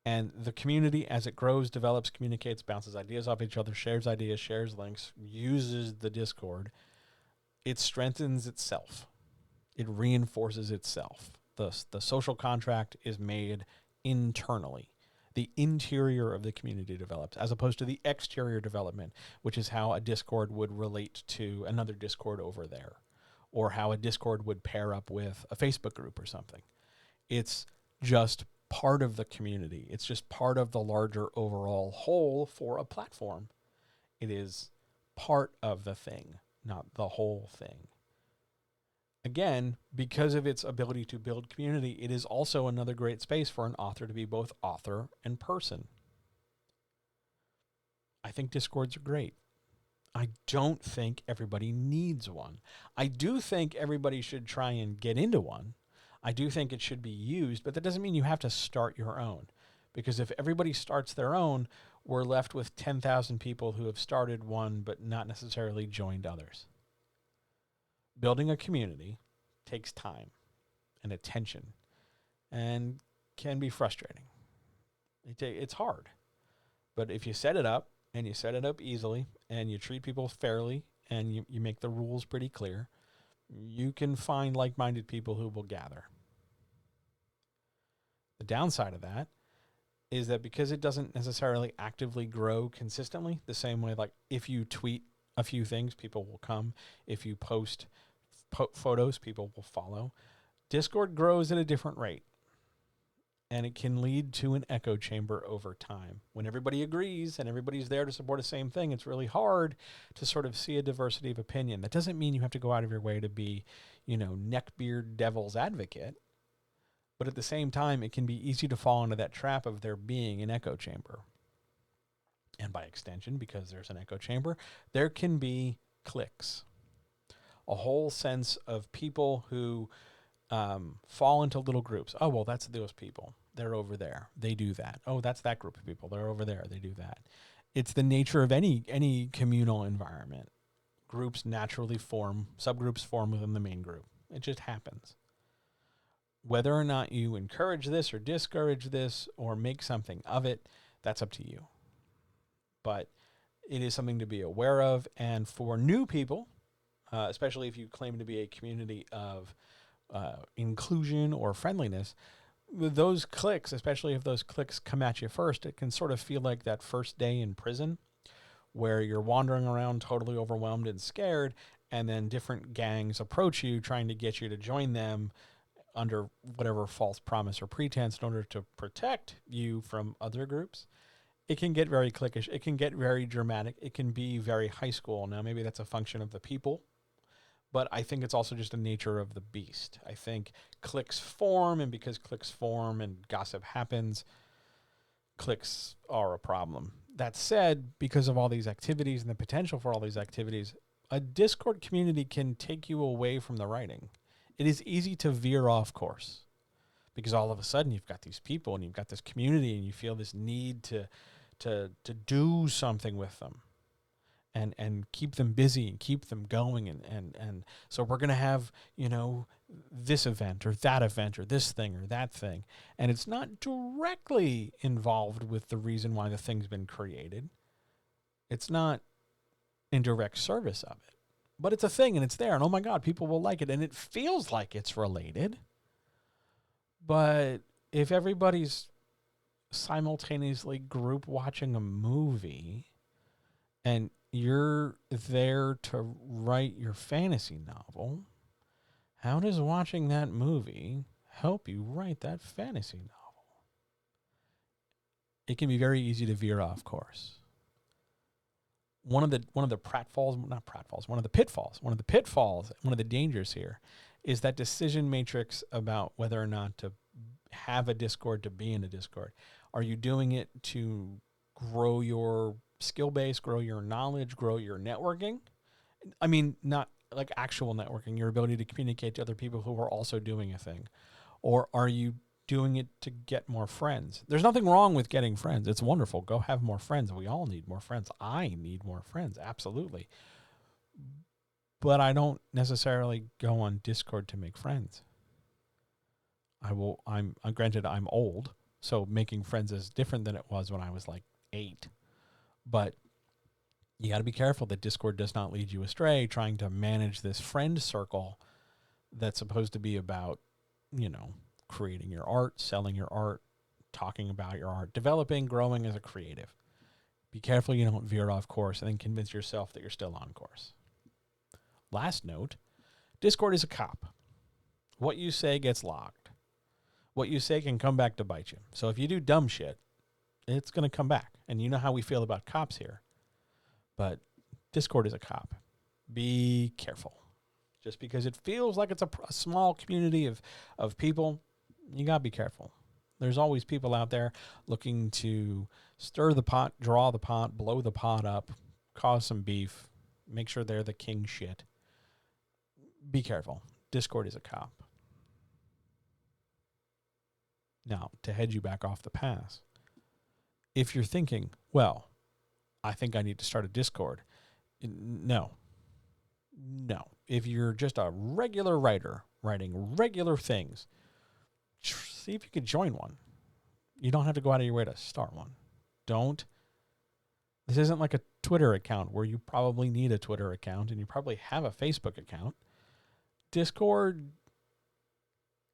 And the community, as it grows, develops, communicates, bounces ideas off each other, shares ideas, shares links, uses the Discord, it strengthens itself. It reinforces itself. The social contract is made internally. the interior of the community develops, as opposed to the exterior development, which is how a Discord would relate to another Discord over there, or how a Discord would pair up with a Facebook group or something. It's just part of the community. It's just part of the larger overall whole for a platform. It is part of the thing, not the whole thing. Again, because of its ability to build community, it is also another great space for an author to be both author and person. I think Discords are great. I don't think everybody needs one. I do think everybody should try and get into one. I do think it should be used, but that doesn't mean you have to start your own. Because if everybody starts their own, we're left with 10,000 people who have started one but not necessarily joined others. Building a community takes time and attention and can be frustrating. It's hard. But if you set it up, and you set it up easily, and you treat people fairly, and you make the rules pretty clear, you can find like-minded people who will gather. The downside of that is that because it doesn't necessarily actively grow consistently, the same way like if you tweet a few things, people will come. If you post photos, people will follow. Discord grows at a different rate. And it can lead to an echo chamber over time. When everybody agrees and everybody's there to support the same thing, it's really hard to sort of see a diversity of opinion. That doesn't mean you have to go out of your way to be, neckbeard devil's advocate. But at the same time, it can be easy to fall into that trap of there being an echo chamber. And by extension, because there's an echo chamber, there can be cliques. A whole sense of people who fall into little groups. Oh, well, that's those people. They're over there. They do that. Oh, that's that group of people. They're over there. They do that. It's the nature of any communal environment. Groups naturally form, subgroups form within the main group. It just happens. Whether or not you encourage this or discourage this or make something of it, that's up to you. But it is something to be aware of. And for new people, especially if you claim to be a community of inclusion or friendliness, those cliques, especially if those cliques come at you first, it can sort of feel like that first day in prison where you're wandering around totally overwhelmed and scared, and then different gangs approach you trying to get you to join them under whatever false promise or pretense in order to protect you from other groups. It can get very cliquish. It can get very dramatic. It can be very high school. Now, maybe that's a function of the people, but I think it's also just the nature of the beast. I think cliques form, and because cliques form and gossip happens, cliques are a problem. That said, because of all these activities and the potential for all these activities, a Discord community can take you away from the writing. It is easy to veer off course because all of a sudden you've got these people and you've got this community and you feel this need to do something with them. And keep them busy and keep them going. And so we're going to have, this event or that event or this thing or that thing. And it's not directly involved with the reason why the thing's been created. It's not in direct service of it. But it's a thing and it's there. And oh my God, people will like it. And it feels like it's related. But if everybody's simultaneously group watching a movie and you're there to write your fantasy novel, how does watching that movie help you write that fantasy novel? It can be very easy to veer off course. One of the pitfalls, one of the dangers here is that decision matrix about whether or not to have a Discord, to be in a Discord. Are you doing it to grow your skill base, grow your knowledge, grow your networking? I mean, not like actual networking, your ability to communicate to other people who are also doing a thing. Or are you doing it to get more friends? There's nothing wrong with getting friends. It's wonderful. Go have more friends. We all need more friends. I need more friends. Absolutely. But I don't necessarily go on Discord to make friends. I'm granted I'm old, so making friends is different than it was when I was like 8. But you got to be careful that Discord does not lead you astray trying to manage this friend circle that's supposed to be about, creating your art, selling your art, talking about your art, developing, growing as a creative. Be careful you don't veer off course and then convince yourself that you're still on course. Last note, Discord is a cop. What you say gets logged. What you say can come back to bite you. So if you do dumb shit, it's going to come back. And you know how we feel about cops here. But Discord is a cop. Be careful. Just because it feels like it's a small community of people, you got to be careful. There's always people out there looking to stir the pot, draw the pot, blow the pot up, cause some beef, make sure they're the king shit. Be careful. Discord is a cop. Now, to head you back off the path, if you're thinking, well, I think I need to start a Discord, no. If you're just a regular writer writing regular things, see if you could join one. You don't have to go out of your way to start one. This isn't like a Twitter account where you probably need a Twitter account and you probably have a Facebook account. Discord,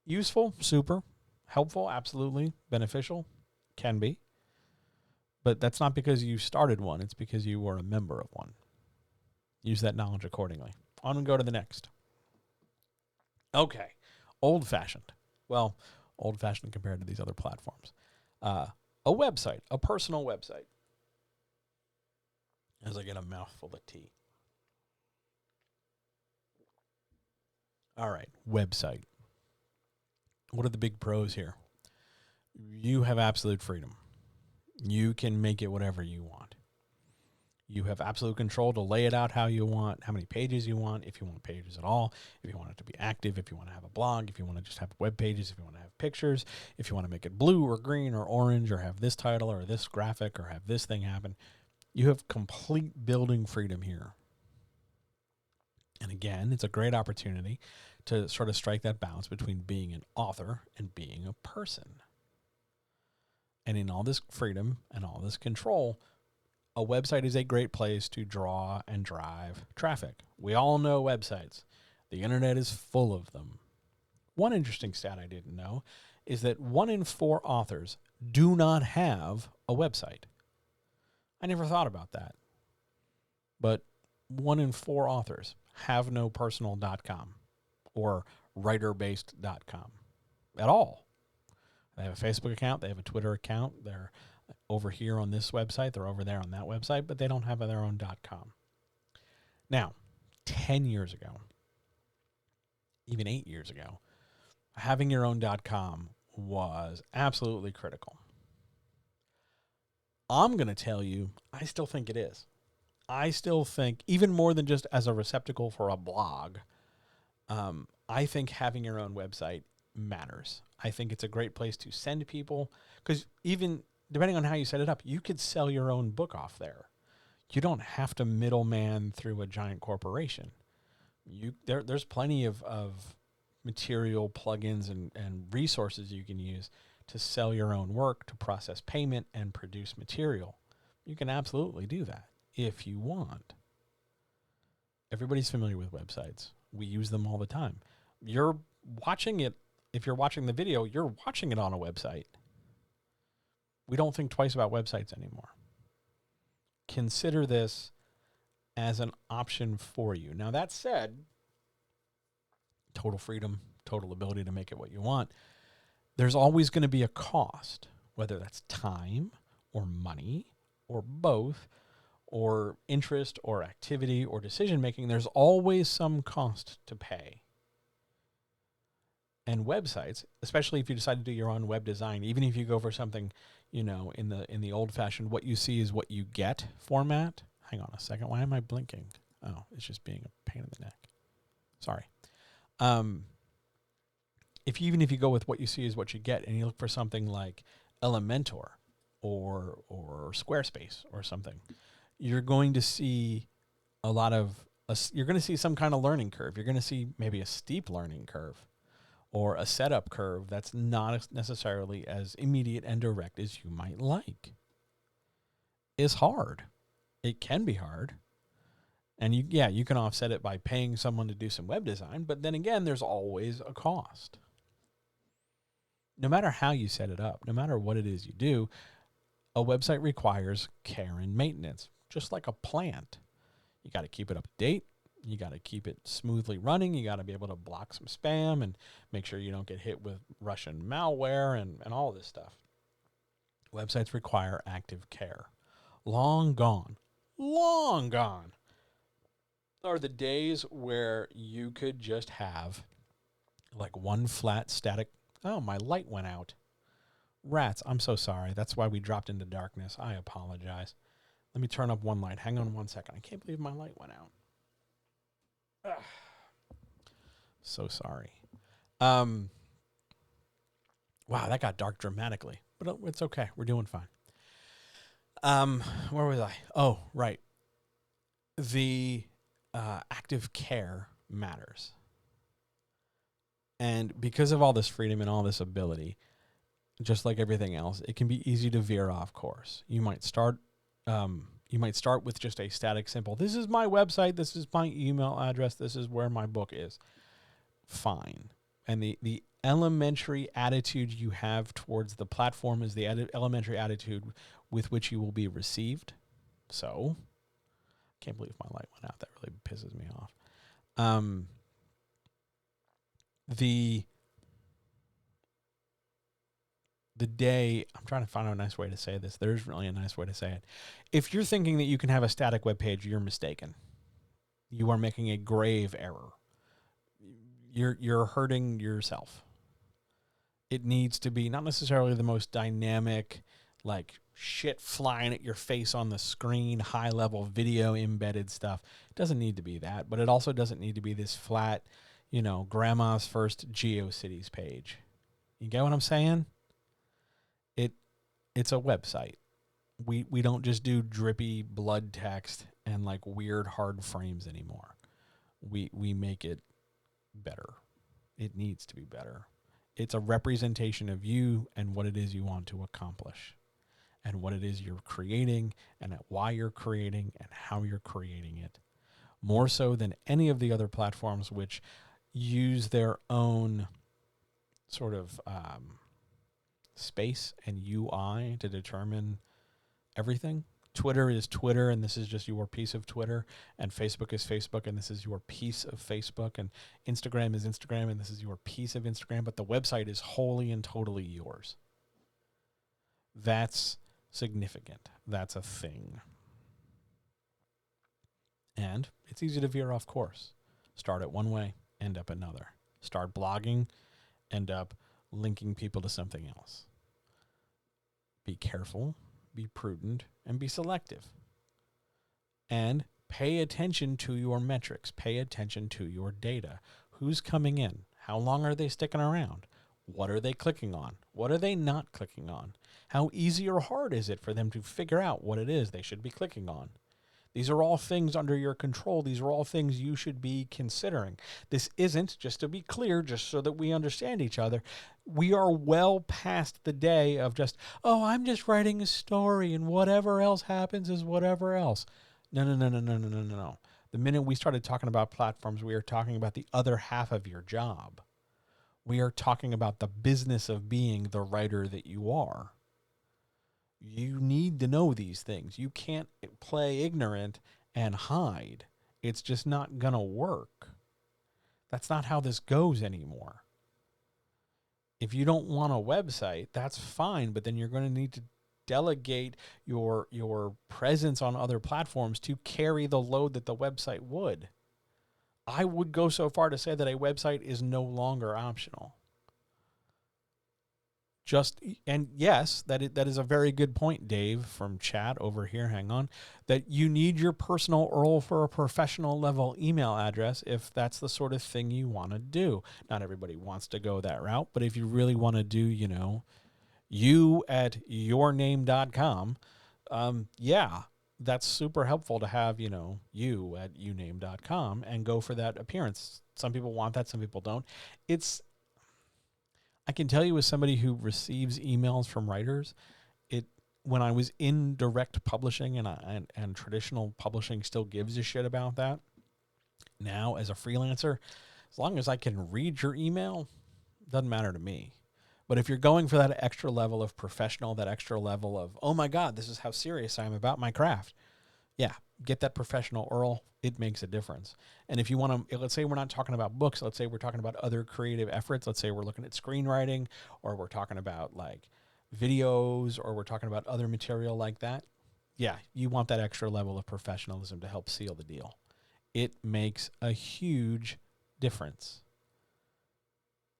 useful, super. Helpful, absolutely. Beneficial, can be. But that's not because you started one. It's because you were a member of one. Use that knowledge accordingly. On and go to the next. Okay. Old-fashioned. Well, old-fashioned compared to these other platforms. A website, a personal website. As I get a mouthful of tea. All right, website. What are the big pros here? You have absolute freedom. You can make it whatever you want. You have absolute control to lay it out how you want, how many pages you want, if you want pages at all, if you want it to be active, if you want to have a blog, if you want to just have web pages, if you want to have pictures, if you want to make it blue or green or orange or have this title or this graphic or have this thing happen. You have complete building freedom here. And again, it's a great opportunity to sort of strike that balance between being an author and being a person. And in all this freedom and all this control, a website is a great place to draw and drive traffic. We all know websites. The internet is full of them. One interesting stat I didn't know is that 1 in 4 authors do not have a website. I never thought about that. But 1 in 4 authors have no personal.com or writerbased.com at all. They have a Facebook account. They have a Twitter account. They're over here on this website. They're over there on that website, but they don't have their own .com. Now, 10 years ago, even 8 years ago, having your own .com was absolutely critical. I'm going to tell you, I still think it is. I still think, even more than just as a receptacle for a blog, I think having your own website matters. I think it's a great place to send people, because even depending on how you set it up, you could sell your own book off there. You don't have to middleman through a giant corporation. There's plenty of material, plugins, and resources you can use to sell your own work, to process payment, and produce material. You can absolutely do that if you want. Everybody's familiar with websites. We use them all the time. You're watching it. If you're watching the video, you're watching it on a website. We don't think twice about websites anymore. Consider this as an option for you. Now, that said, total freedom, total ability to make it what you want. There's always going to be a cost, whether that's time or money or both, or interest or activity or decision making. There's always some cost to pay. And websites, especially if you decide to do your own web design, even if you go for something, in the old-fashioned what you see is what you get format. Hang on a second. Why am I blinking? Oh, it's just being a pain in the neck. Sorry. Even if you go with what you see is what you get, and you look for something like Elementor or Squarespace or something, you're going to see you're going to see some kind of learning curve. You're going to see maybe a steep learning curve, or a setup curve that's not necessarily as immediate and direct as you might like. It's hard. It can be hard. And you can offset it by paying someone to do some web design, but then again, there's always a cost. no matter how you set it up, no matter what it is you do, a website requires care and maintenance, just like a plant. You got to keep it up to date. You got to keep it smoothly running. You got to be able to block some spam and make sure you don't get hit with Russian malware and all this stuff. Websites require active care. Long gone are the days where you could just have like one flat static. Oh, my light went out. Rats, I'm so sorry. That's why we dropped into darkness. I apologize. Let me turn up one light. Hang on 1 second. I can't believe my light went out. Ugh. So sorry. Wow, that got dark dramatically, but it's okay. We're doing fine. Where was I? Oh, right. The active care matters. And because of all this freedom and all this ability, just like everything else, it can be easy to veer off course. You might start with just a static, simple, this is my website, this is my email address, this is where my book is. Fine. And the elementary attitude you have towards the platform is the elementary attitude with which you will be received. So, can't believe my light went out. That really pisses me off. The day, I'm trying to find a nice way to say this. There's really a nice way to say it. If you're thinking that you can have a static web page, you're mistaken. You are making a grave error. You're hurting yourself. It needs to be not necessarily the most dynamic, like shit flying at your face on the screen, high level video embedded stuff. It doesn't need to be that, but it also doesn't need to be this flat, grandma's first GeoCities page. You get what I'm saying? It's a website. We don't just do drippy blood text and like weird hard frames anymore. We make it better. It needs to be better. It's a representation of you and what it is you want to accomplish and what it is you're creating and why you're creating and how you're creating it. More so than any of the other platforms which use their own sort of space and UI to determine everything. Twitter is Twitter, and this is just your piece of Twitter, and Facebook is Facebook, and this is your piece of Facebook, and Instagram is Instagram, and this is your piece of Instagram, but the website is wholly and totally yours. That's significant. That's a thing. And it's easy to veer off course. Start it one way, end up another. Start blogging, end up linking people to something else. Be careful, be prudent, and be selective. And pay attention to your metrics. Pay attention to your data. Who's coming in? How long are they sticking around? What are they clicking on? What are they not clicking on? How easy or hard is it for them to figure out what it is they should be clicking on? These are all things under your control. These are all things you should be considering. This isn't, just to be clear, just so that we understand each other, we are well past the day of just, I'm just writing a story and whatever else happens is whatever else. No. The minute we started talking about platforms, we are talking about the other half of your job. We are talking about the business of being the writer that you are. You need to know these things. You can't play ignorant and hide. It's just not going to work. That's not how this goes anymore. If you don't want a website, that's fine, but then you're going to need to delegate your presence on other platforms to carry the load that the website would. I would go so far to say that a website is no longer optional. And yes, that is a very good point, Dave, from chat over here. Hang on. That you need your personal URL for a professional level email address if that's the sort of thing you want to do. Not everybody wants to go that route, but if you really want to do, you at yourname.com, that's super helpful to have, you at yourname.com and go for that appearance. Some people want that, some people don't. I can tell you as somebody who receives emails from writers, when I was in direct publishing and traditional publishing still gives a shit about that. Now, as a freelancer, as long as I can read your email, doesn't matter to me. But if you're going for that extra level of professional, that extra level of, oh my God, this is how serious I am about my craft. Yeah, get that professional URL. It makes a difference. And if you want to, let's say we're not talking about books. Let's say we're talking about other creative efforts. Let's say we're looking at screenwriting, or we're talking about like videos, or we're talking about other material like that. Yeah, you want that extra level of professionalism to help seal the deal. It makes a huge difference.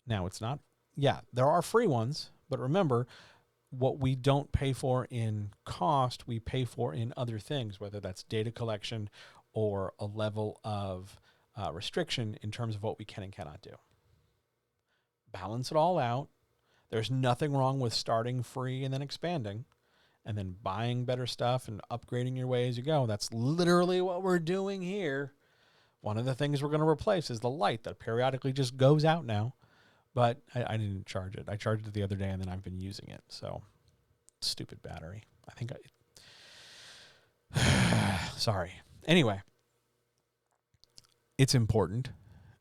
Now, it's not, yeah, there are free ones, but remember, what we don't pay for in cost, we pay for in other things, whether that's data collection or a level of restriction in terms of what we can and cannot do. Balance it all out. There's nothing wrong with starting free and then expanding and then buying better stuff and upgrading your way as you go. That's literally what we're doing here. One of the things we're going to replace is the light that periodically just goes out now. But I didn't charge it. I charged it the other day, and then I've been using it. So, stupid battery. I think sorry. Anyway, it's important.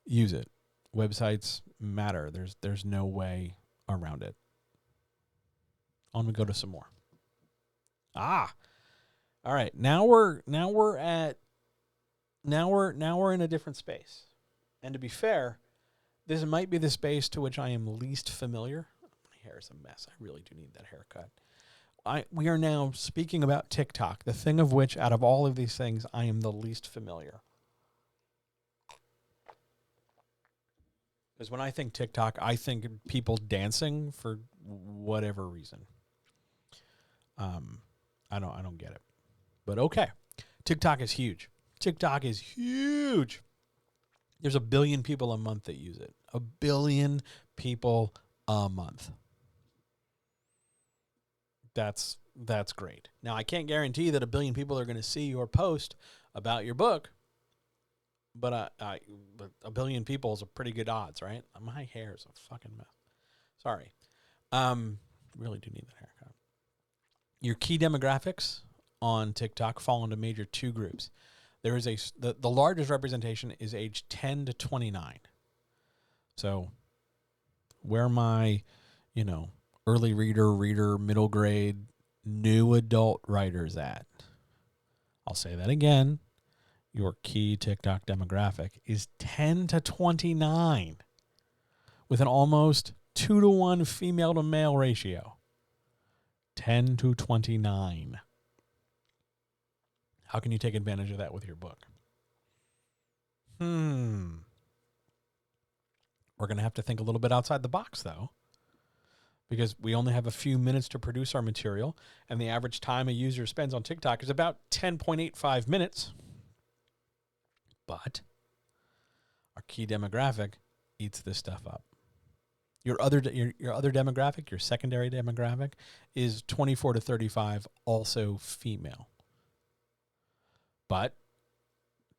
Use it. Websites matter. There's no way around it. On we go to some more. All right. Now we're in a different space. And to be fair, this might be the space to which I am least familiar. My hair is a mess. I really do need that haircut. We are now speaking about TikTok, the thing of which, out of all of these things, I am the least familiar. Because when I think TikTok, I think people dancing for whatever reason. I don't get it. But okay. TikTok is huge. TikTok is huge. There's 1 billion people a month that use it. 1 billion people a month. That's great. Now, I can't guarantee that 1 billion people are going to see your post about your book, but 1 billion people is a pretty good odds, right? My hair is a fucking mess. Sorry. Really do need that haircut. Your key demographics on TikTok fall into major 2 groups. There is the largest representation is age 10 to 29. So where my, early reader, middle grade, new adult writers at. I'll say that again. Your key TikTok demographic is 10 to 29 with an almost 2-to-1 female to male ratio. 10 to 29. How can you take advantage of that with your book? We're going to have to think a little bit outside the box, though, because we only have a few minutes to produce our material, and the average time a user spends on TikTok is about 10.85 minutes. But our key demographic eats this stuff up. Your other demographic, your secondary demographic, is 24 to 35, also female. But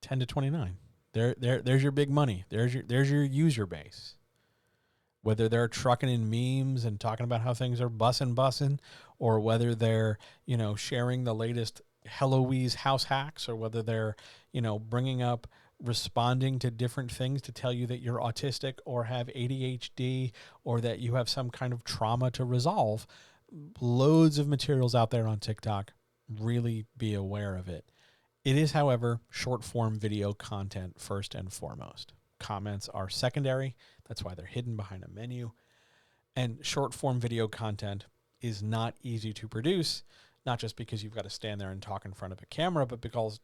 10 to 29, there's your big money. There's your user base. Whether they're trucking in memes and talking about how things are bussin', or whether they're sharing the latest Heloise house hacks, or whether they're bringing up responding to different things to tell you that you're autistic or have ADHD or that you have some kind of trauma to resolve. Loads of materials out there on TikTok. Really be aware of it. It is, however, short-form video content first and foremost. Comments are secondary. That's why they're hidden behind a menu. And short-form video content is not easy to produce, not just because you've got to stand there and talk in front of a camera, but because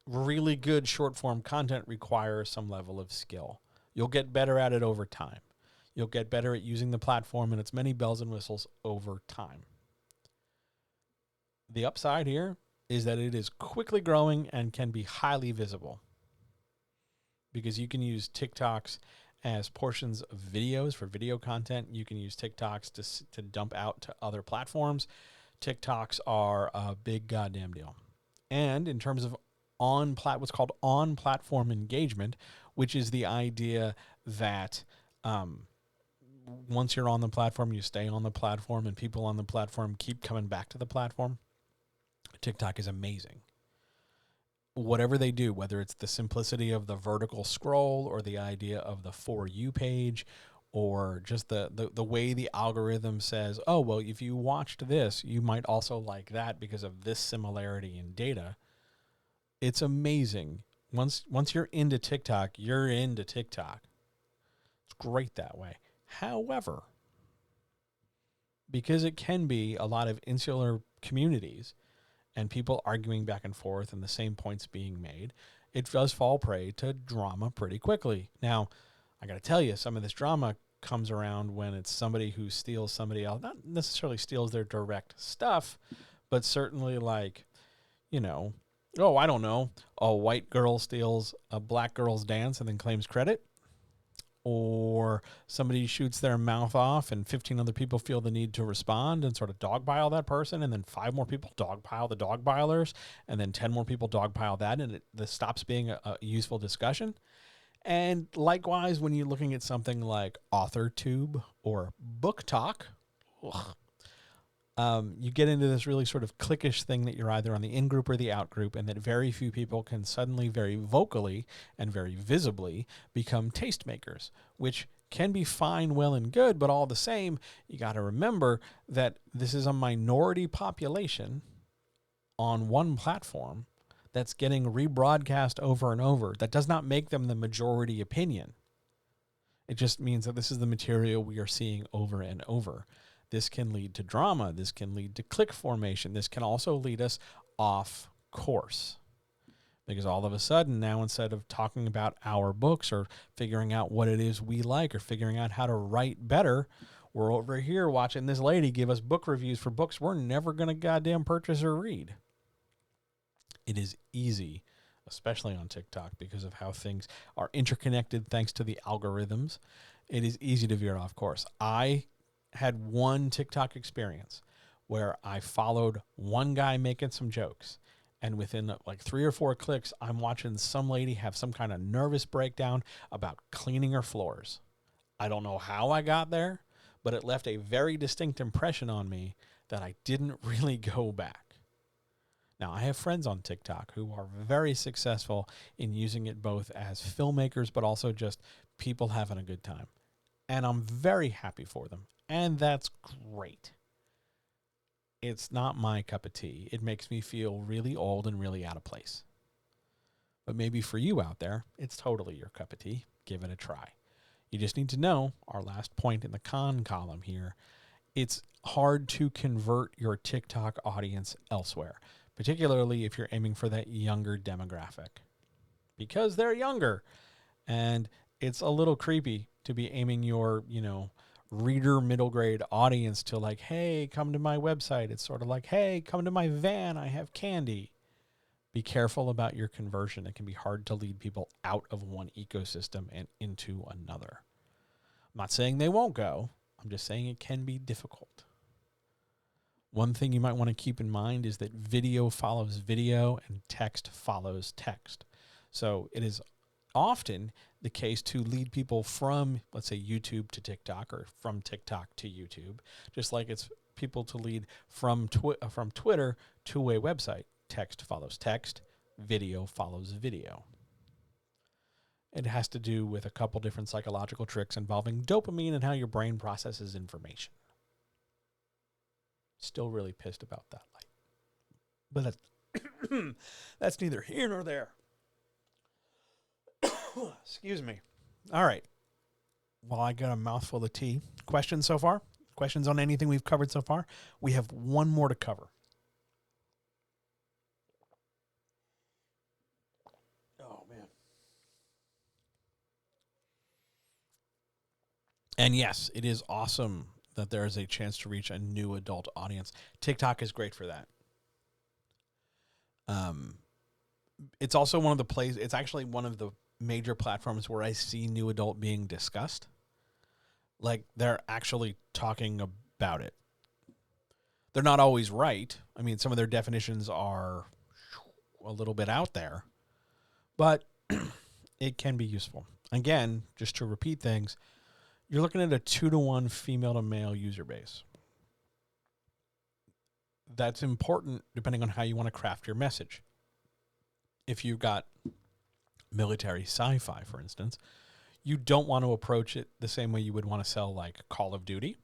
really good short-form content requires some level of skill. You'll get better at it over time. You'll get better at using the platform and its many bells and whistles over time. The upside here is that it is quickly growing and can be highly visible, because you can use TikToks as portions of videos for video content. You can use TikToks to dump out to other platforms. TikToks are a big goddamn deal. And in terms of what's called on-platform engagement, which is the idea that once you're on the platform, you stay on the platform, and people on the platform keep coming back to the platform. TikTok is amazing. Whatever they do, whether it's the simplicity of the vertical scroll or the idea of the For You page or just the way the algorithm says, oh, well, if you watched this, you might also like that because of this similarity in data. It's amazing. Once you're into TikTok, you're into TikTok. It's great that way. However, because it can be a lot of insular communities and people arguing back and forth and the same points being made, it does fall prey to drama pretty quickly. Now, I got to tell you, some of this drama comes around when it's somebody who steals somebody else, not necessarily steals their direct stuff, but certainly like, you know, oh, I don't know, a white girl steals a black girl's dance and then claims credit, or somebody shoots their mouth off and 15 other people feel the need to respond and sort of dogpile that person, and then 5 more people dogpile the dogpilers, and then 10 more people dogpile that, and this stops being a useful discussion. And likewise, when you're looking at something like AuthorTube or BookTok, you get into this really sort of cliquish thing that you're either on the in-group or the out-group, and that very few people can suddenly very vocally and very visibly become tastemakers, which can be fine, well, and good, but all the same, you got to remember that this is a minority population on one platform that's getting rebroadcast over and over. That does not make them the majority opinion. It just means that this is the material we are seeing over and over. This can lead to drama. This can lead to click formation. This can also lead us off course. Because all of a sudden now, instead of talking about our books or figuring out what it is we like or figuring out how to write better, we're over here watching this lady give us book reviews for books we're never going to goddamn purchase or read. It is easy, especially on TikTok, because of how things are interconnected thanks to the algorithms. It is easy to veer off course. I had one TikTok experience where I followed one guy making some jokes, and within like 3 or 4 clicks, I'm watching some lady have some kind of nervous breakdown about cleaning her floors. I don't know how I got there, but it left a very distinct impression on me that I didn't really go back. Now, I have friends on TikTok who are very successful in using it both as filmmakers, but also just people having a good time. And I'm very happy for them. And that's great. It's not my cup of tea. It makes me feel really old and really out of place. But maybe for you out there, it's totally your cup of tea. Give it a try. You just need to know, our last point in the con column here, it's hard to convert your TikTok audience elsewhere, particularly if you're aiming for that younger demographic, because they're younger. And it's a little creepy to be aiming your, reader middle grade audience to like, hey, come to my website. It's sort of like, hey, come to my van. I have candy. Be careful about your conversion. It can be hard to lead people out of one ecosystem and into another. I'm not saying they won't go. I'm just saying it can be difficult. One thing you might want to keep in mind is that video follows video and text follows text. So it is often the case to lead people from, let's say, YouTube to TikTok, or from TikTok to YouTube, just like it's people to lead from Twitter to a website. Text follows text, video follows video. It has to do with a couple different psychological tricks involving dopamine and how your brain processes information. Still really pissed about that light. But that's neither here nor there. Excuse me. All right. Well, I got a mouthful of tea. Questions so far? Questions on anything we've covered so far? We have one more to cover. Oh, man. And yes, it is awesome that there is a chance to reach a new adult audience. TikTok is great for that. It's also one of the places, it's actually one of the major platforms where I see new adult being discussed. Like, they're actually talking about it. They're not always right. I mean, some of their definitions are a little bit out there, but it can be useful. Again, just to repeat things, you're looking at a 2-to-1 female to male user base. That's important depending on how you want to craft your message. If you've got military sci-fi, for instance, You don't want to approach it the same way you would want to sell like Call of Duty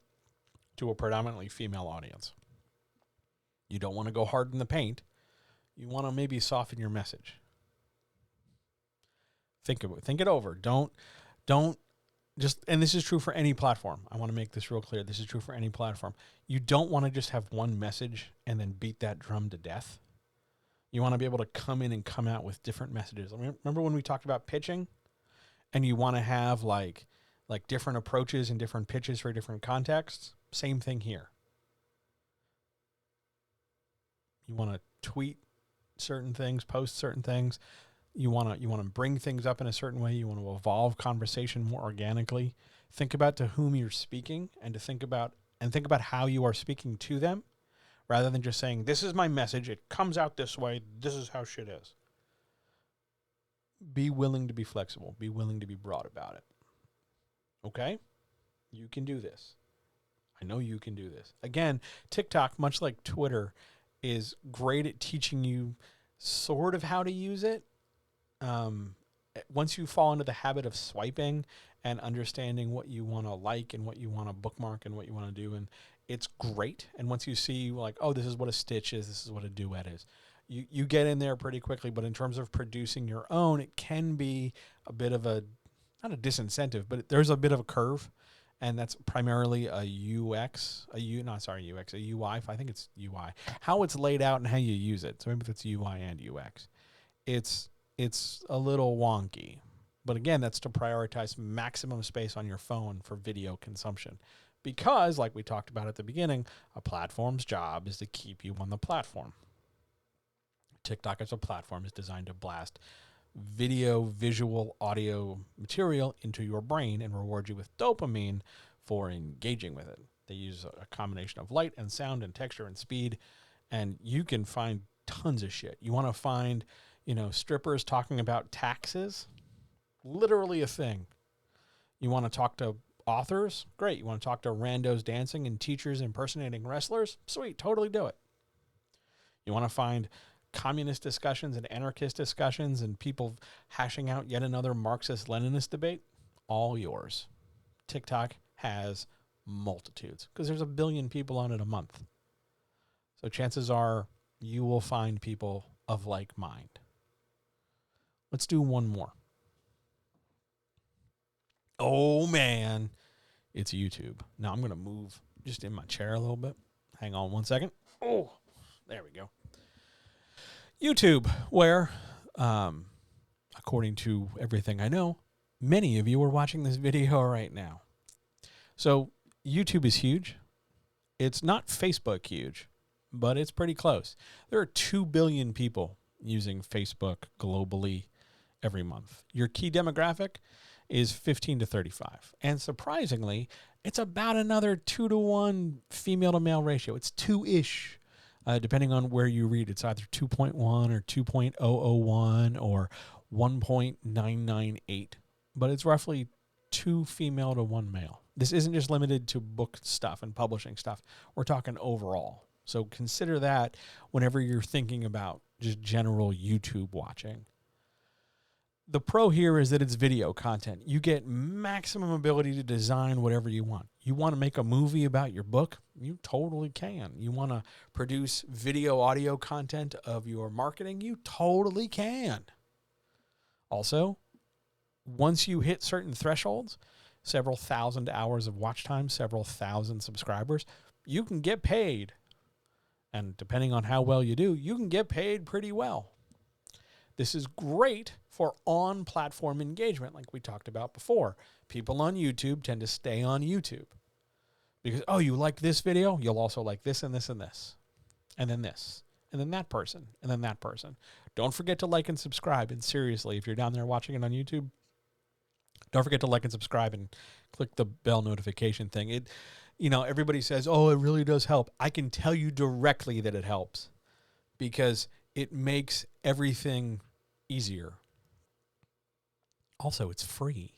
to a predominantly female audience. You don't want to go hard in the paint. You want to maybe soften your message. Think it over. Don't just, and this is true for any platform. I want to make this real clear. This is true for any platform. You don't want to just have one message and then beat that drum to death. You want to be able to come in and come out with different messages. I mean, remember when we talked about pitching, and you want to have like different approaches and different pitches for different contexts? Same thing here. You want to tweet certain things, post certain things. You want to bring things up in a certain way. You want to evolve conversation more organically. Think about to whom you're speaking, and think about how you are speaking to them, rather than just saying, this is my message, it comes out this way, this is how shit is. Be willing to be flexible. Be willing to be broad about it. Okay? You can do this. I know you can do this. Again, TikTok, much like Twitter, is great at teaching you sort of how to use it. Once you fall into the habit of swiping and understanding what you want to like and what you want to bookmark and what you want to do, and it's great. And once you see like, oh, this is what a stitch is, this is what a duet is, you get in there pretty quickly. But in terms of producing your own, it can be a bit of a, not a disincentive, but there's a bit of a curve. And that's primarily a UI. I think it's UI. How it's laid out and how you use it. So maybe if it's UI and UX, it's a little wonky. But again, that's to prioritize maximum space on your phone for video consumption. Because, like we talked about at the beginning, a platform's job is to keep you on the platform. TikTok as a platform is designed to blast video, visual, audio material into your brain and reward you with dopamine for engaging with it. They use a combination of light and sound and texture and speed, and you can find tons of shit. You want to find, strippers talking about taxes? Literally a thing. You want to talk to authors? Great. You want to talk to randos dancing and teachers impersonating wrestlers? Sweet, totally do it. You want to find communist discussions and anarchist discussions and people hashing out yet another Marxist-Leninist debate? All yours. TikTok has multitudes because there's 1 billion people on it a month. So chances are you will find people of like mind. Let's do one more. Oh, man. It's YouTube. Now I'm going to move just in my chair a little bit. Hang on one second. Oh, there we go. YouTube, where, according to everything I know, many of you are watching this video right now. So YouTube is huge. It's not Facebook huge, but it's pretty close. There are 2 billion people using Facebook globally every month. Your key demographic is 15 to 35. And surprisingly, it's about another 2-to-1 female to male ratio. It's 2-ish. Depending on where you read, it's either 2.1 or 2.001 or 1.998, but it's roughly 2 female to 1 male. This isn't just limited to book stuff and publishing stuff. We're talking overall. So consider that whenever you're thinking about just general YouTube watching. The pro here is that it's video content. You get maximum ability to design whatever you want. You want to make a movie about your book? You totally can. You want to produce video, audio content of your marketing? You totally can. Also, once you hit certain thresholds, several thousand hours of watch time, several thousand subscribers, you can get paid. And depending on how well you do, you can get paid pretty well. This is great for on-platform engagement, like we talked about before. People on YouTube tend to stay on YouTube because, oh, you like this video? You'll also like this and this and this, and then this, and then that person, and then that person. Don't forget to like and subscribe. And seriously, if you're down there watching it on YouTube, don't forget to like and subscribe and click the bell notification thing. Everybody says, oh, it really does help. I can tell you directly that it helps because it makes everything easier. Also, it's free.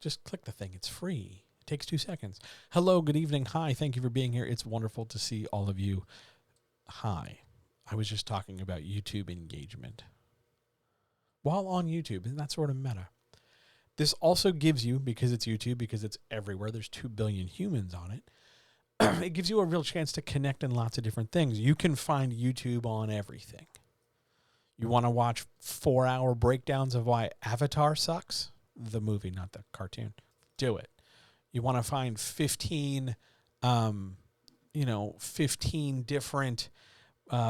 Just click the thing. It's free. It takes 2 seconds. Hello, good evening. Hi, thank you for being here. It's wonderful to see all of you. Hi. I was just talking about YouTube engagement. While on YouTube, isn't that sort of meta? This also gives you, because it's YouTube, because it's everywhere, there's 2 billion humans on it, it gives you a real chance to connect in lots of different things. You can find YouTube on everything. You want to watch 4-hour breakdowns of why Avatar sucks? The movie, not the cartoon. Do it. You want to find 15 different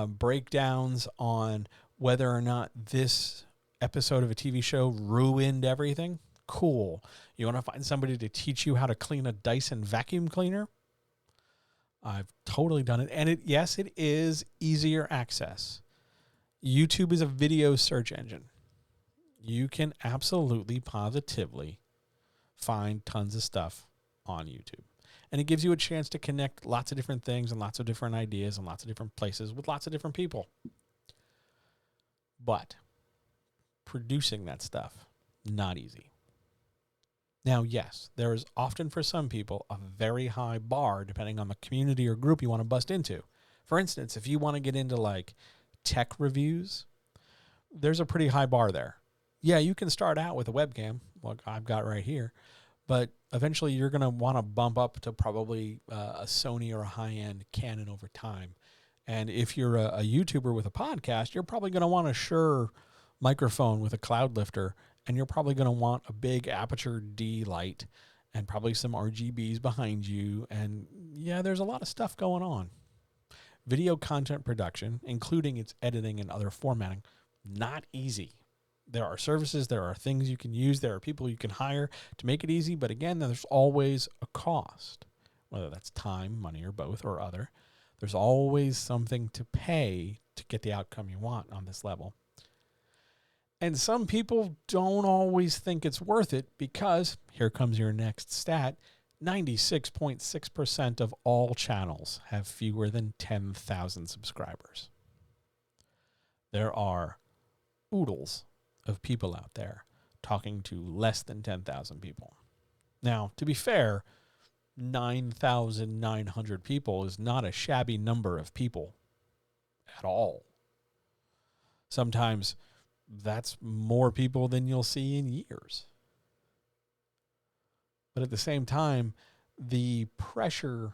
breakdowns on whether or not this episode of a TV show ruined everything? Cool. You want to find somebody to teach you how to clean a Dyson vacuum cleaner? I've totally done it. And yes, it is easier access. YouTube is a video search engine. You can absolutely, positively find tons of stuff on YouTube. And it gives you a chance to connect lots of different things and lots of different ideas and lots of different places with lots of different people. But producing that stuff, not easy. Now, yes, there is often for some people a very high bar depending on the community or group you want to bust into. For instance, if you want to get into like tech reviews, there's a pretty high bar there. Yeah, you can start out with a webcam, like I've got right here, but eventually you're going to want to bump up to probably a Sony or a high-end Canon over time. And if you're a YouTuber with a podcast, you're probably going to want a Shure microphone with a cloud lifter, and you're probably going to want a big Aperture D light and probably some RGBs behind you. And yeah, there's a lot of stuff going on. Video content production, including its editing and other formatting, not easy. There are services, there are things you can use, there are people you can hire to make it easy, but again, there's always a cost, whether that's time, money, or both, or other. There's always something to pay to get the outcome you want on this level. And some people don't always think it's worth it because, here comes your next stat, 96.6% of all channels have fewer than 10,000 subscribers. There are oodles of people out there talking to less than 10,000 people. Now, to be fair, 9,900 people is not a shabby number of people at all. Sometimes that's more people than you'll see in years. But at the same time, the pressure,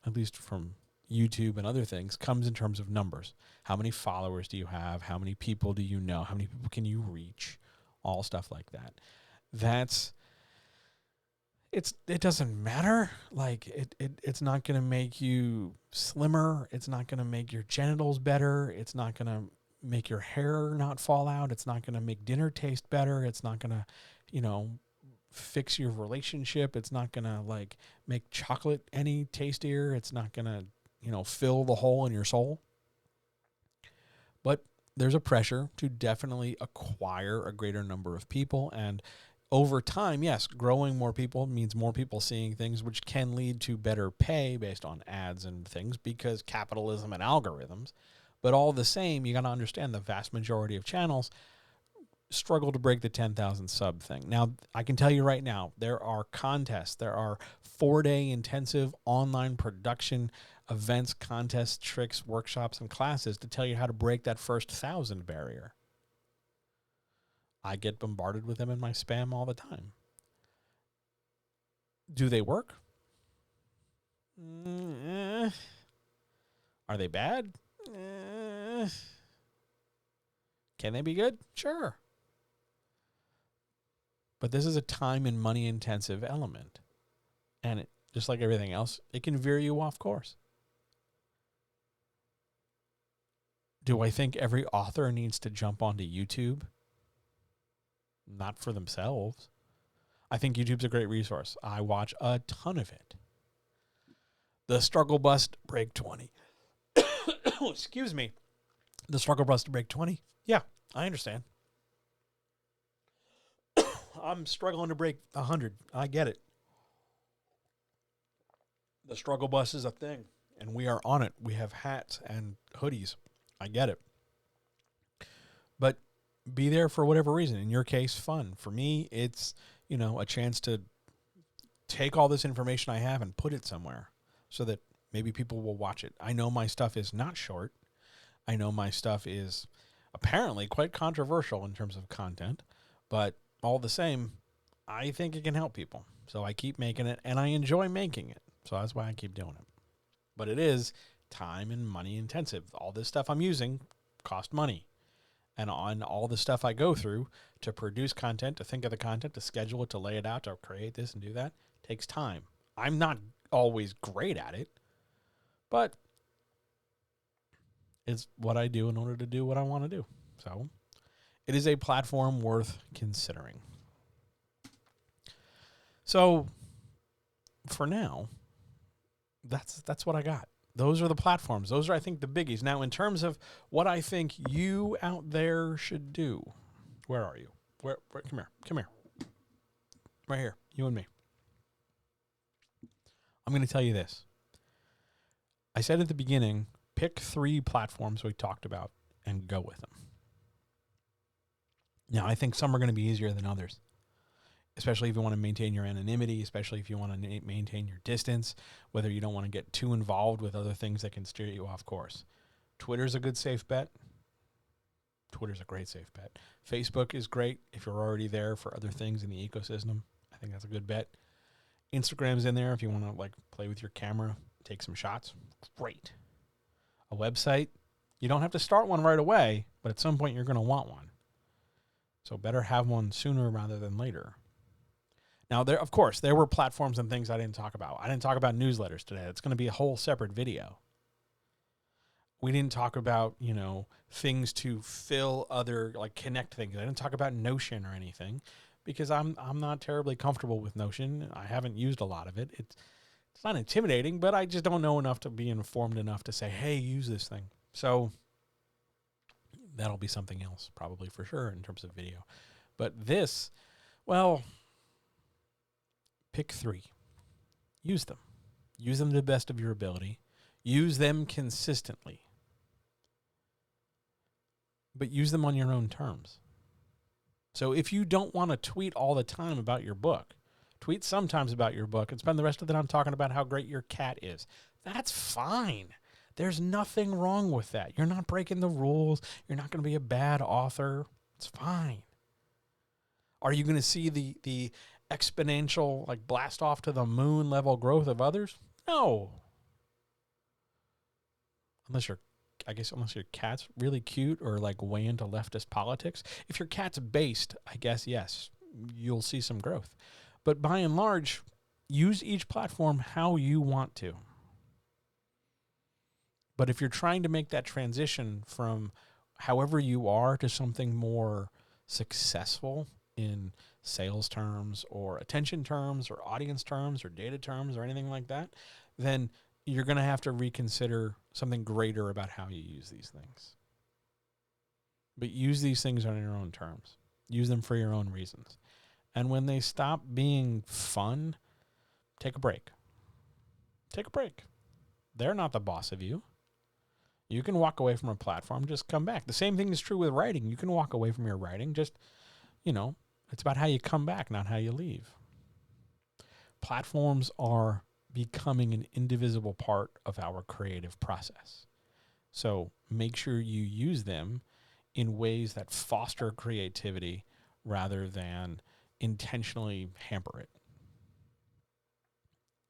at least from YouTube and other things, comes in terms of numbers. How many followers do you have? How many people do you know? How many people can you reach? All stuff like that. It doesn't matter. Like it's not going to make you slimmer. It's not going to make your genitals better. It's not going to make your hair not fall out. It's not going to make dinner taste better. It's not going to, fix your relationship. It's not going to like make chocolate any tastier. It's not going to, fill the hole in your soul. But there's a pressure to definitely acquire a greater number of people. And over time, yes, growing more people means more people seeing things, which can lead to better pay based on ads and things because capitalism and algorithms. But all the same, you got to understand the vast majority of channels struggle to break the 10,000 sub thing. Now, I can tell you right now, there are contests. There are 4-day intensive online production events, contests, tricks, workshops, and classes to tell you how to break that first 1,000 barrier. I get bombarded with them in my spam all the time. Do they work? Are they bad? Can they be good? Sure. But this is a time and money intensive element. And it, just like everything else, it can veer you off course. Do I think every author needs to jump onto YouTube? Not for themselves. I think YouTube's a great resource. I watch a ton of it. The Struggle Bus to Break 20. Excuse me. The Struggle Bus to Break 20? Yeah, I understand. I'm struggling to break 100. I get it. The Struggle Bus is a thing, and we are on it. We have hats and hoodies. I get it. But be there for whatever reason. In your case, fun. For me, it's, a chance to take all this information I have and put it somewhere so that maybe people will watch it. I know my stuff is not short. I know my stuff is apparently quite controversial in terms of content, but all the same, I think it can help people. So I keep making it, and I enjoy making it. So that's why I keep doing it. But it is time and money intensive. All this stuff I'm using cost money. And on all the stuff I go through to produce content, to think of the content, to schedule it, to lay it out, to create this and do that, takes time. I'm not always great at it, but it's what I do in order to do what I want to do. So it is a platform worth considering. So for now, that's what I got. Those are the platforms. Those are, I think, the biggies. Now, in terms of what I think you out there should do, where are you? Where come here. Right here, you and me. I'm going to tell you this. I said at the beginning, pick 3 platforms we talked about and go with them. Now, I think some are going to be easier than others, especially if you want to maintain your anonymity, especially if you want to maintain your distance, whether you don't want to get too involved with other things that can steer you off course. Twitter's a good safe bet. Twitter's a great safe bet. Facebook is great if you're already there for other things in the ecosystem. I think that's a good bet. Instagram's in there if you want to like play with your camera, take some shots. Great. A website, you don't have to start one right away, but at some point you're going to want one. So better have one sooner rather than later. Now, there, of course, there were platforms and things I didn't talk about. I didn't talk about newsletters today. It's going to be a whole separate video. We didn't talk about, things to fill other, like connect things. I didn't talk about Notion or anything because I'm not terribly comfortable with Notion. I haven't used a lot of it. It's not intimidating, but I just don't know enough to be informed enough to say, hey, use this thing. So that'll be something else probably for sure in terms of video. But this, well, pick 3. Use them. Use them to the best of your ability. Use them consistently. But use them on your own terms. So if you don't want to tweet all the time about your book, tweet sometimes about your book and spend the rest of the time talking about how great your cat is. That's fine. There's nothing wrong with that. You're not breaking the rules. You're not going to be a bad author. It's fine. Are you going to see the exponential, like blast off to the moon level growth of others? No. Unless your cat's really cute or like way into leftist politics. If your cat's based, I guess, yes, you'll see some growth. But by and large, use each platform how you want to. But if you're trying to make that transition from however you are to something more successful in sales terms or attention terms or audience terms or data terms or anything like that, then you're going to have to reconsider something greater about how you use these things. But use these things on your own terms. Use them for your own reasons. And when they stop being fun, take a break. Take a break. They're not the boss of you. You can walk away from a platform, just come back. The same thing is true with writing. You can walk away from your writing, just, it's about how you come back, not how you leave. Platforms are becoming an indivisible part of our creative process. So make sure you use them in ways that foster creativity rather than intentionally hamper it.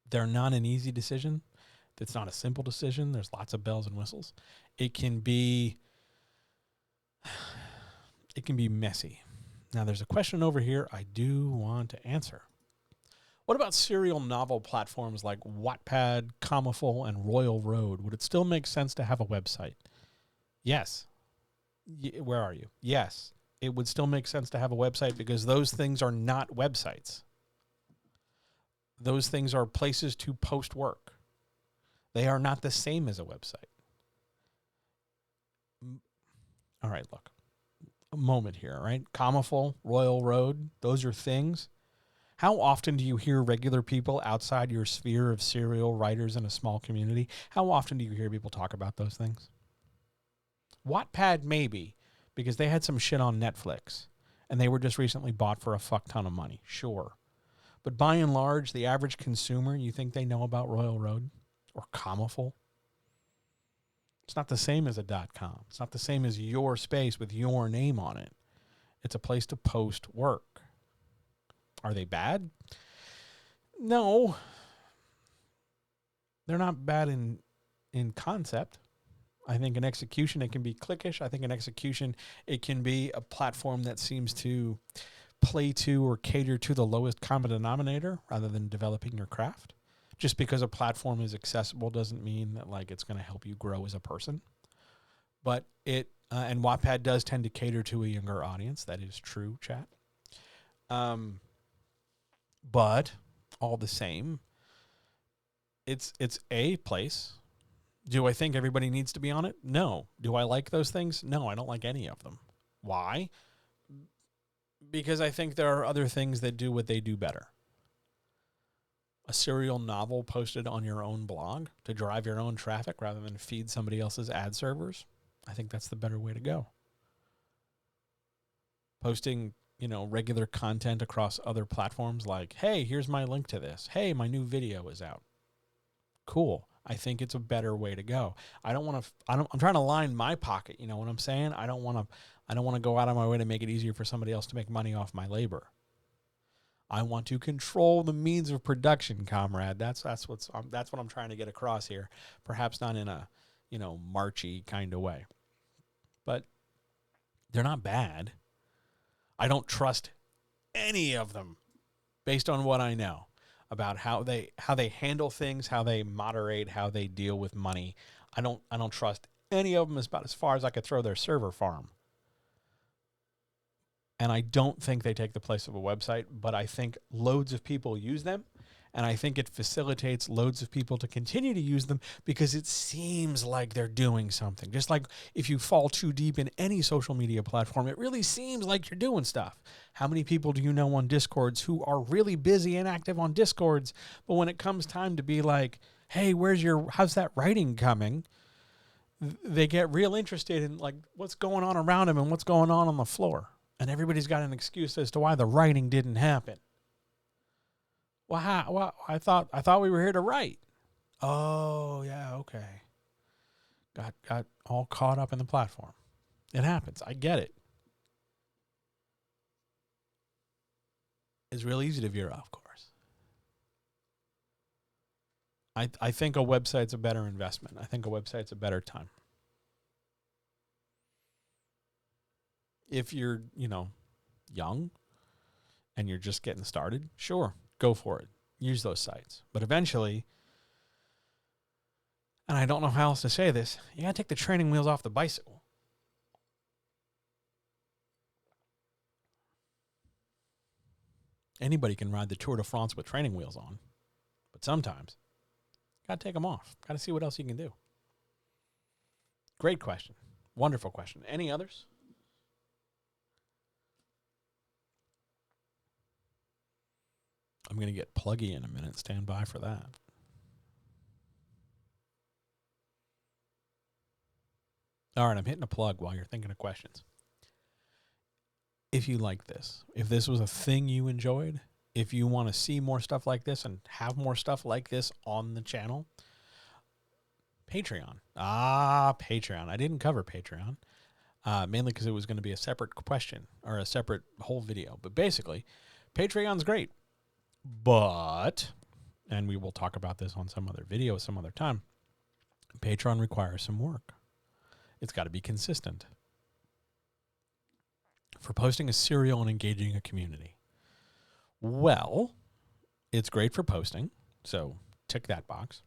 They're not an easy decision. It's not a simple decision. There's lots of bells and whistles. It can be messy. Now, there's a question over here I do want to answer. What about serial novel platforms like Wattpad, Comaful, and Royal Road? Would it still make sense to have a website? Yes. Where are you? Yes. It would still make sense to have a website because those things are not websites. Those things are places to post work. They are not the same as a website. All right, look. A moment here, all right? Comaful, Royal Road, those are things. How often do you hear regular people outside your sphere of serial writers in a small community? How often do you hear people talk about those things? Wattpad, maybe, because they had some shit on Netflix, and they were just recently bought for a fuck ton of money. Sure. But by and large, the average consumer, you think they know about Royal Road or Comaful? It's not the same as a .com. It's not the same as your space with your name on it. It's a place to post work. Are they bad? No. They're not bad in concept. I think in execution, it can be cliquish. I think in execution, it can be a platform that seems to play to or cater to the lowest common denominator rather than developing your craft. Just because a platform is accessible doesn't mean that like it's going to help you grow as a person. But it and Wattpad does tend to cater to a younger audience. That is true, chat. But all the same, it's a place. Do I think everybody needs to be on it? No. Do I like those things? No, I don't like any of them. Why? Because I think there are other things that do what they do better. A serial novel posted on your own blog to drive your own traffic rather than feed somebody else's ad servers. I think that's the better way to go. Posting, regular content across other platforms like, hey, here's my link to this. Hey, my new video is out. Cool. I think it's a better way to go. I'm trying to line my pocket. You know what I'm saying? I don't want to go out of my way to make it easier for somebody else to make money off my labor. I want to control the means of production, comrade. That's what I'm trying to get across here. Perhaps not in a, marchy kind of way. But they're not bad. I don't trust any of them based on what I know about how they handle things, how they moderate, how they deal with money. I don't trust any of them about as far as I could throw their server farm. And I don't think they take the place of a website, but I think loads of people use them, and I think it facilitates loads of people to continue to use them because it seems like they're doing something. Just like if you fall too deep in any social media platform, it really seems like you're doing stuff. How many people do you know on Discords who are really busy and active on Discords, but when it comes time to be like, hey, how's that writing coming? They get real interested in like what's going on around them and what's going on the floor. And everybody's got an excuse as to why the writing didn't happen. Well, I thought we were here to write. Oh, yeah, okay. Got all caught up in the platform. It happens. I get it. It's real easy to veer off course. I think a website's a better investment. I think a website's a better time. If you're, young and you're just getting started, sure, go for it. Use those sites. But eventually, and I don't know how else to say this, you got to take the training wheels off the bicycle. Anybody can ride the Tour de France with training wheels on, but sometimes you got to take them off. Got to see what else you can do. Great question. Wonderful question. Any others? I'm going to get pluggy in a minute. Stand by for that. All right, I'm hitting a plug while you're thinking of questions. If you like this, if this was a thing you enjoyed, if you want to see more stuff like this and have more stuff like this on the channel, Patreon. Patreon. I didn't cover Patreon, mainly because it was going to be a separate question or a separate whole video. But basically, Patreon's great. But, and we will talk about this on some other video some other time, Patreon requires some work. It's got to be consistent. For posting a serial and engaging a community. Well, it's great for posting, so tick that box.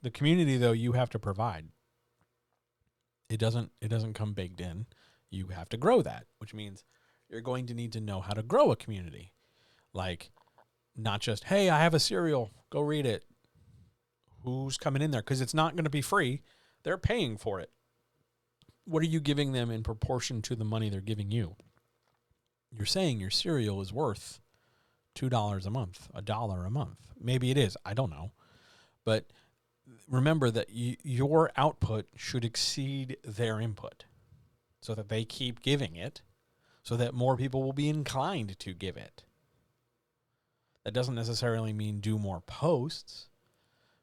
The community, though, you have to provide. It doesn't come baked in. You have to grow that, which means you're going to need to know how to grow a community. Like, not just, hey, I have a serial, go read it. Who's coming in there? Because it's not going to be free. They're paying for it. What are you giving them in proportion to the money they're giving you? You're saying your serial is worth $2 a month, $1 a month. Maybe it is. I don't know. But remember that your output should exceed their input so that they keep giving it, so that more people will be inclined to give it. That doesn't necessarily mean do more posts,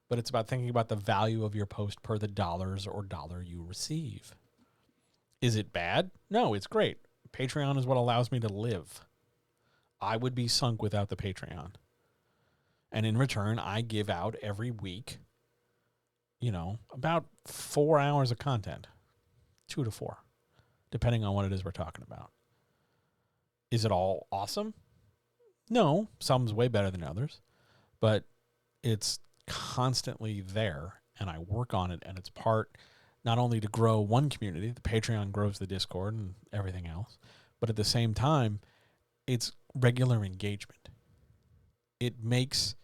but it's about thinking about the value of your post per the dollars or dollar you receive. Is it bad? No, it's great. Patreon is what allows me to live. I would be sunk without the Patreon. And in return, I give out every week, about 4 hours of content, 2 to 4, depending on what it is we're talking about. Is it all awesome? No, some's way better than others, but it's constantly there, and I work on it, and it's part not only to grow one community, the Patreon grows the Discord and everything else, but at the same time, it's regular engagement. It makes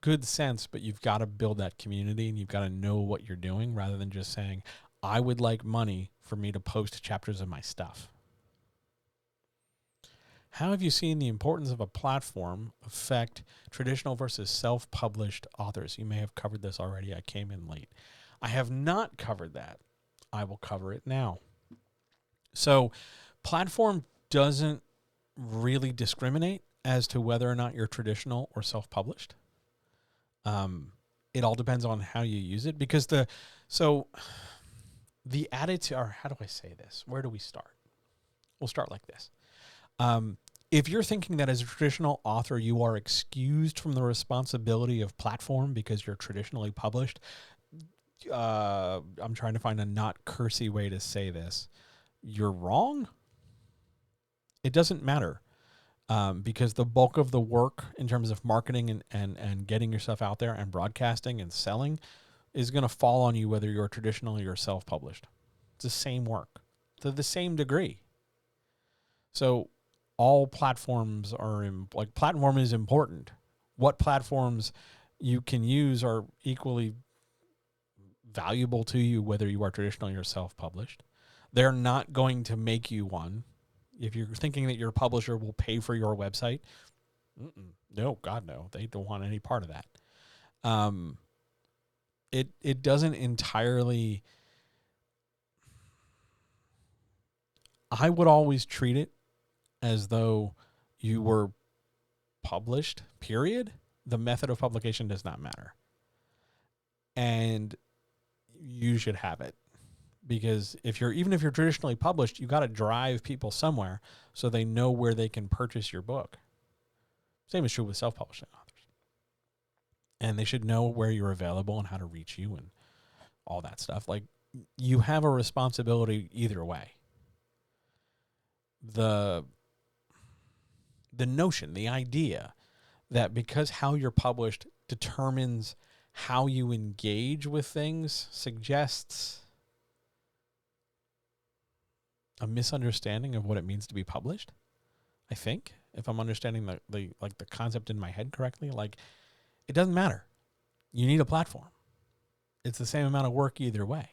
good sense, but you've got to build that community, and you've got to know what you're doing rather than just saying, I would like money for me to post chapters of my stuff. How have you seen the importance of a platform affect traditional versus self-published authors? You may have covered this already. I came in late. I have not covered that. I will cover it now. So, platform doesn't really discriminate as to whether or not you're traditional or self-published. It all depends on how you use it, because the attitude, or how do I say this? Where do we start? We'll start like this. If you're thinking that as a traditional author, you are excused from the responsibility of platform because you're traditionally published, I'm trying to find a not cursy way to say this. You're wrong. It doesn't matter. Because the bulk of the work in terms of marketing and getting yourself out there and broadcasting and selling is going to fall on you whether you're traditionally or self-published. It's the same work to the same degree. So all platforms are platform is important. What platforms you can use are equally valuable to you whether you are traditionally or self-published. They're not going to make you one. If you're thinking that your publisher will pay for your website, no, God, no. They don't want any part of that. It doesn't entirely. I would always treat it as though you were published, period. The method of publication does not matter. And you should have it. Because even if you're traditionally published, you got to drive people somewhere so they know where they can purchase your book. Same is true with self-publishing authors. And they should know where you're available and how to reach you and all that stuff. Like, you have a responsibility either way. The notion, the idea that because how you're published determines how you engage with things suggests a misunderstanding of what it means to be published. I think, if I'm understanding the concept in my head correctly, it doesn't matter. You need a platform. It's the same amount of work either way.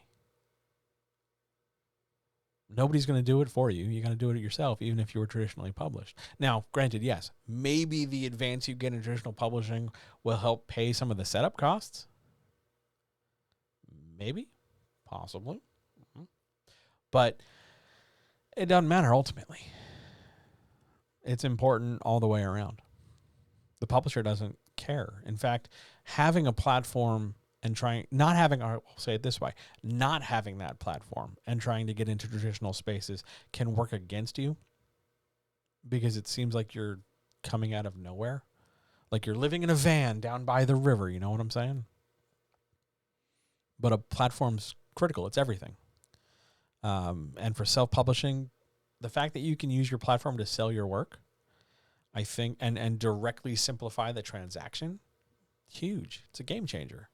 Nobody's going to do it for you. You got to do it yourself, even if you were traditionally published. Now, granted, yes, maybe the advance you get in traditional publishing will help pay some of the setup costs. Maybe, possibly, but it doesn't matter ultimately. It's important all the way around. The publisher doesn't care. In fact, having a platform and not having that platform and trying to get into traditional spaces can work against you, because it seems like you're coming out of nowhere. Like you're living in a van down by the river, you know what I'm saying? But a platform's critical. It's everything. And for self-publishing, the fact that you can use your platform to sell your work, I think, and directly simplify the transaction, huge. It's a game changer.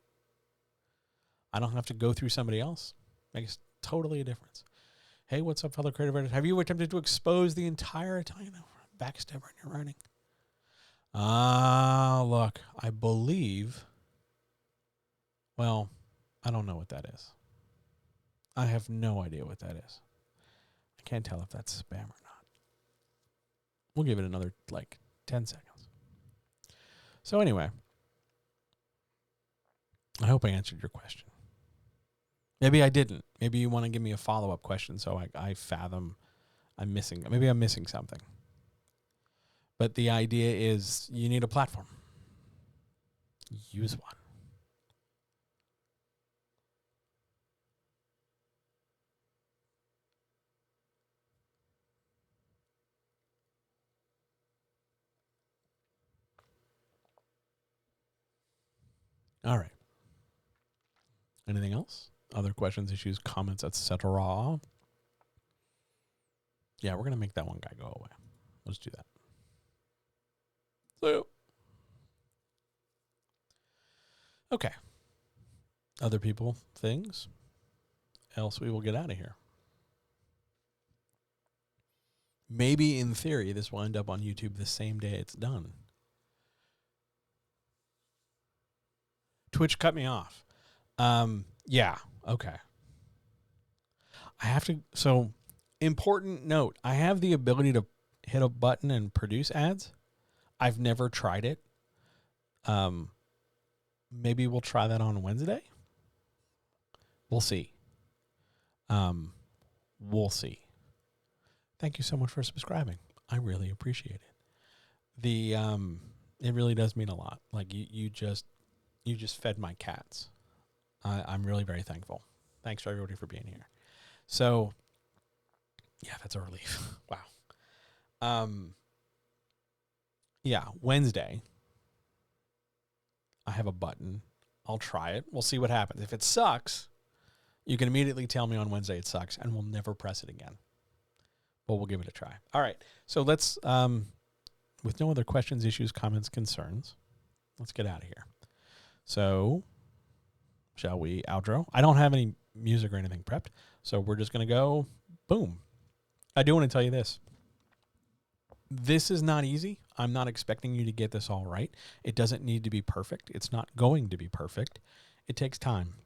I don't have to go through somebody else. Makes totally a difference. Hey, what's up, fellow creative writers? Have you attempted to expose the entire Italian backstabber in your writing? Look, I believe, well, I don't know what that is. I have no idea what that is. I can't tell if that's spam or not. We'll give it another 10 seconds. So anyway, I hope I answered your question. Maybe I didn't. Maybe you want to give me a follow-up question so I fathom I'm missing. Maybe I'm missing something. But the idea is you need a platform. Use one. All right. Anything else? Other questions, issues, comments, etc. Yeah, we're going to make that one guy go away. Let's do that. So, okay. Other people, things. Else we will get out of here. Maybe in theory, this will end up on YouTube the same day it's done. Twitch cut me off. Yeah, okay. I have to, so important note, I have the ability to hit a button and produce ads. I've never tried it. Maybe we'll try that on Wednesday. We'll see. We'll see. Thank you so much for subscribing. I really appreciate it. It really does mean a lot. Like you just fed my cats. I'm really very thankful. Thanks for everybody for being here. So, yeah, that's a relief. Wow. Yeah, Wednesday, I have a button. I'll try it. We'll see what happens. If it sucks, you can immediately tell me on Wednesday it sucks, and we'll never press it again. But we'll give it a try. All right. So let's, with no other questions, issues, comments, concerns, let's get out of here. So, shall we outro? I don't have any music or anything prepped, so we're just going to go boom. I do want to tell you this. This is not easy. I'm not expecting you to get this all right. It doesn't need to be perfect. It's not going to be perfect. It takes time.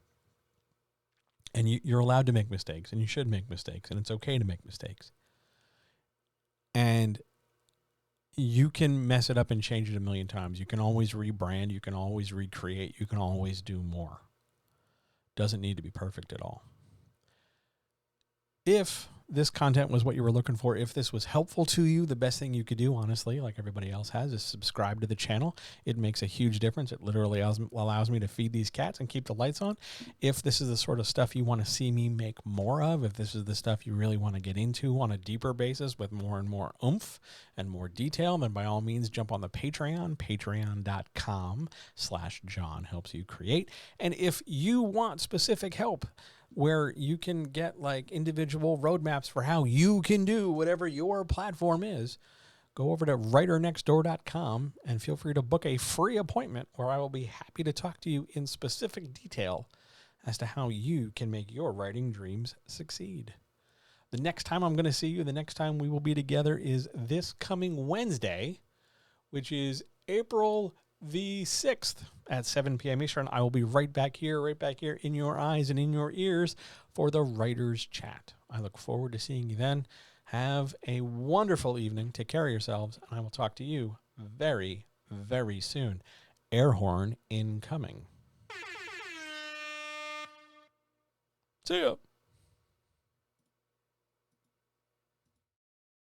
And you're allowed to make mistakes, and you should make mistakes, and it's okay to make mistakes. And you can mess it up and change it a million times. You can always rebrand. You can always recreate. You can always do more. Doesn't need to be perfect at all. If this content was what you were looking for, if this was helpful to you, the best thing you could do, honestly, like everybody else has, is subscribe to the channel. It makes a huge difference. It literally allows me to feed these cats and keep the lights on. If this is the sort of stuff you want to see me make more of, if this is the stuff you really want to get into on a deeper basis with more and more oomph and more detail, then by all means jump on the Patreon, patreon.com/John helps you create. And if you want specific help, where you can get like individual roadmaps for how you can do whatever your platform is, go over to writernextdoor.com and feel free to book a free appointment where I will be happy to talk to you in specific detail as to how you can make your writing dreams succeed. The next time I'm going to see you, the next time we will be together is this coming Wednesday, which is April the 6th at 7 p.m. Eastern. I will be right back here in your eyes and in your ears for the Writers Chat. I look forward to seeing you then. Have a wonderful evening. Take care of yourselves, and I will talk to you very, very soon. Air horn incoming. See ya.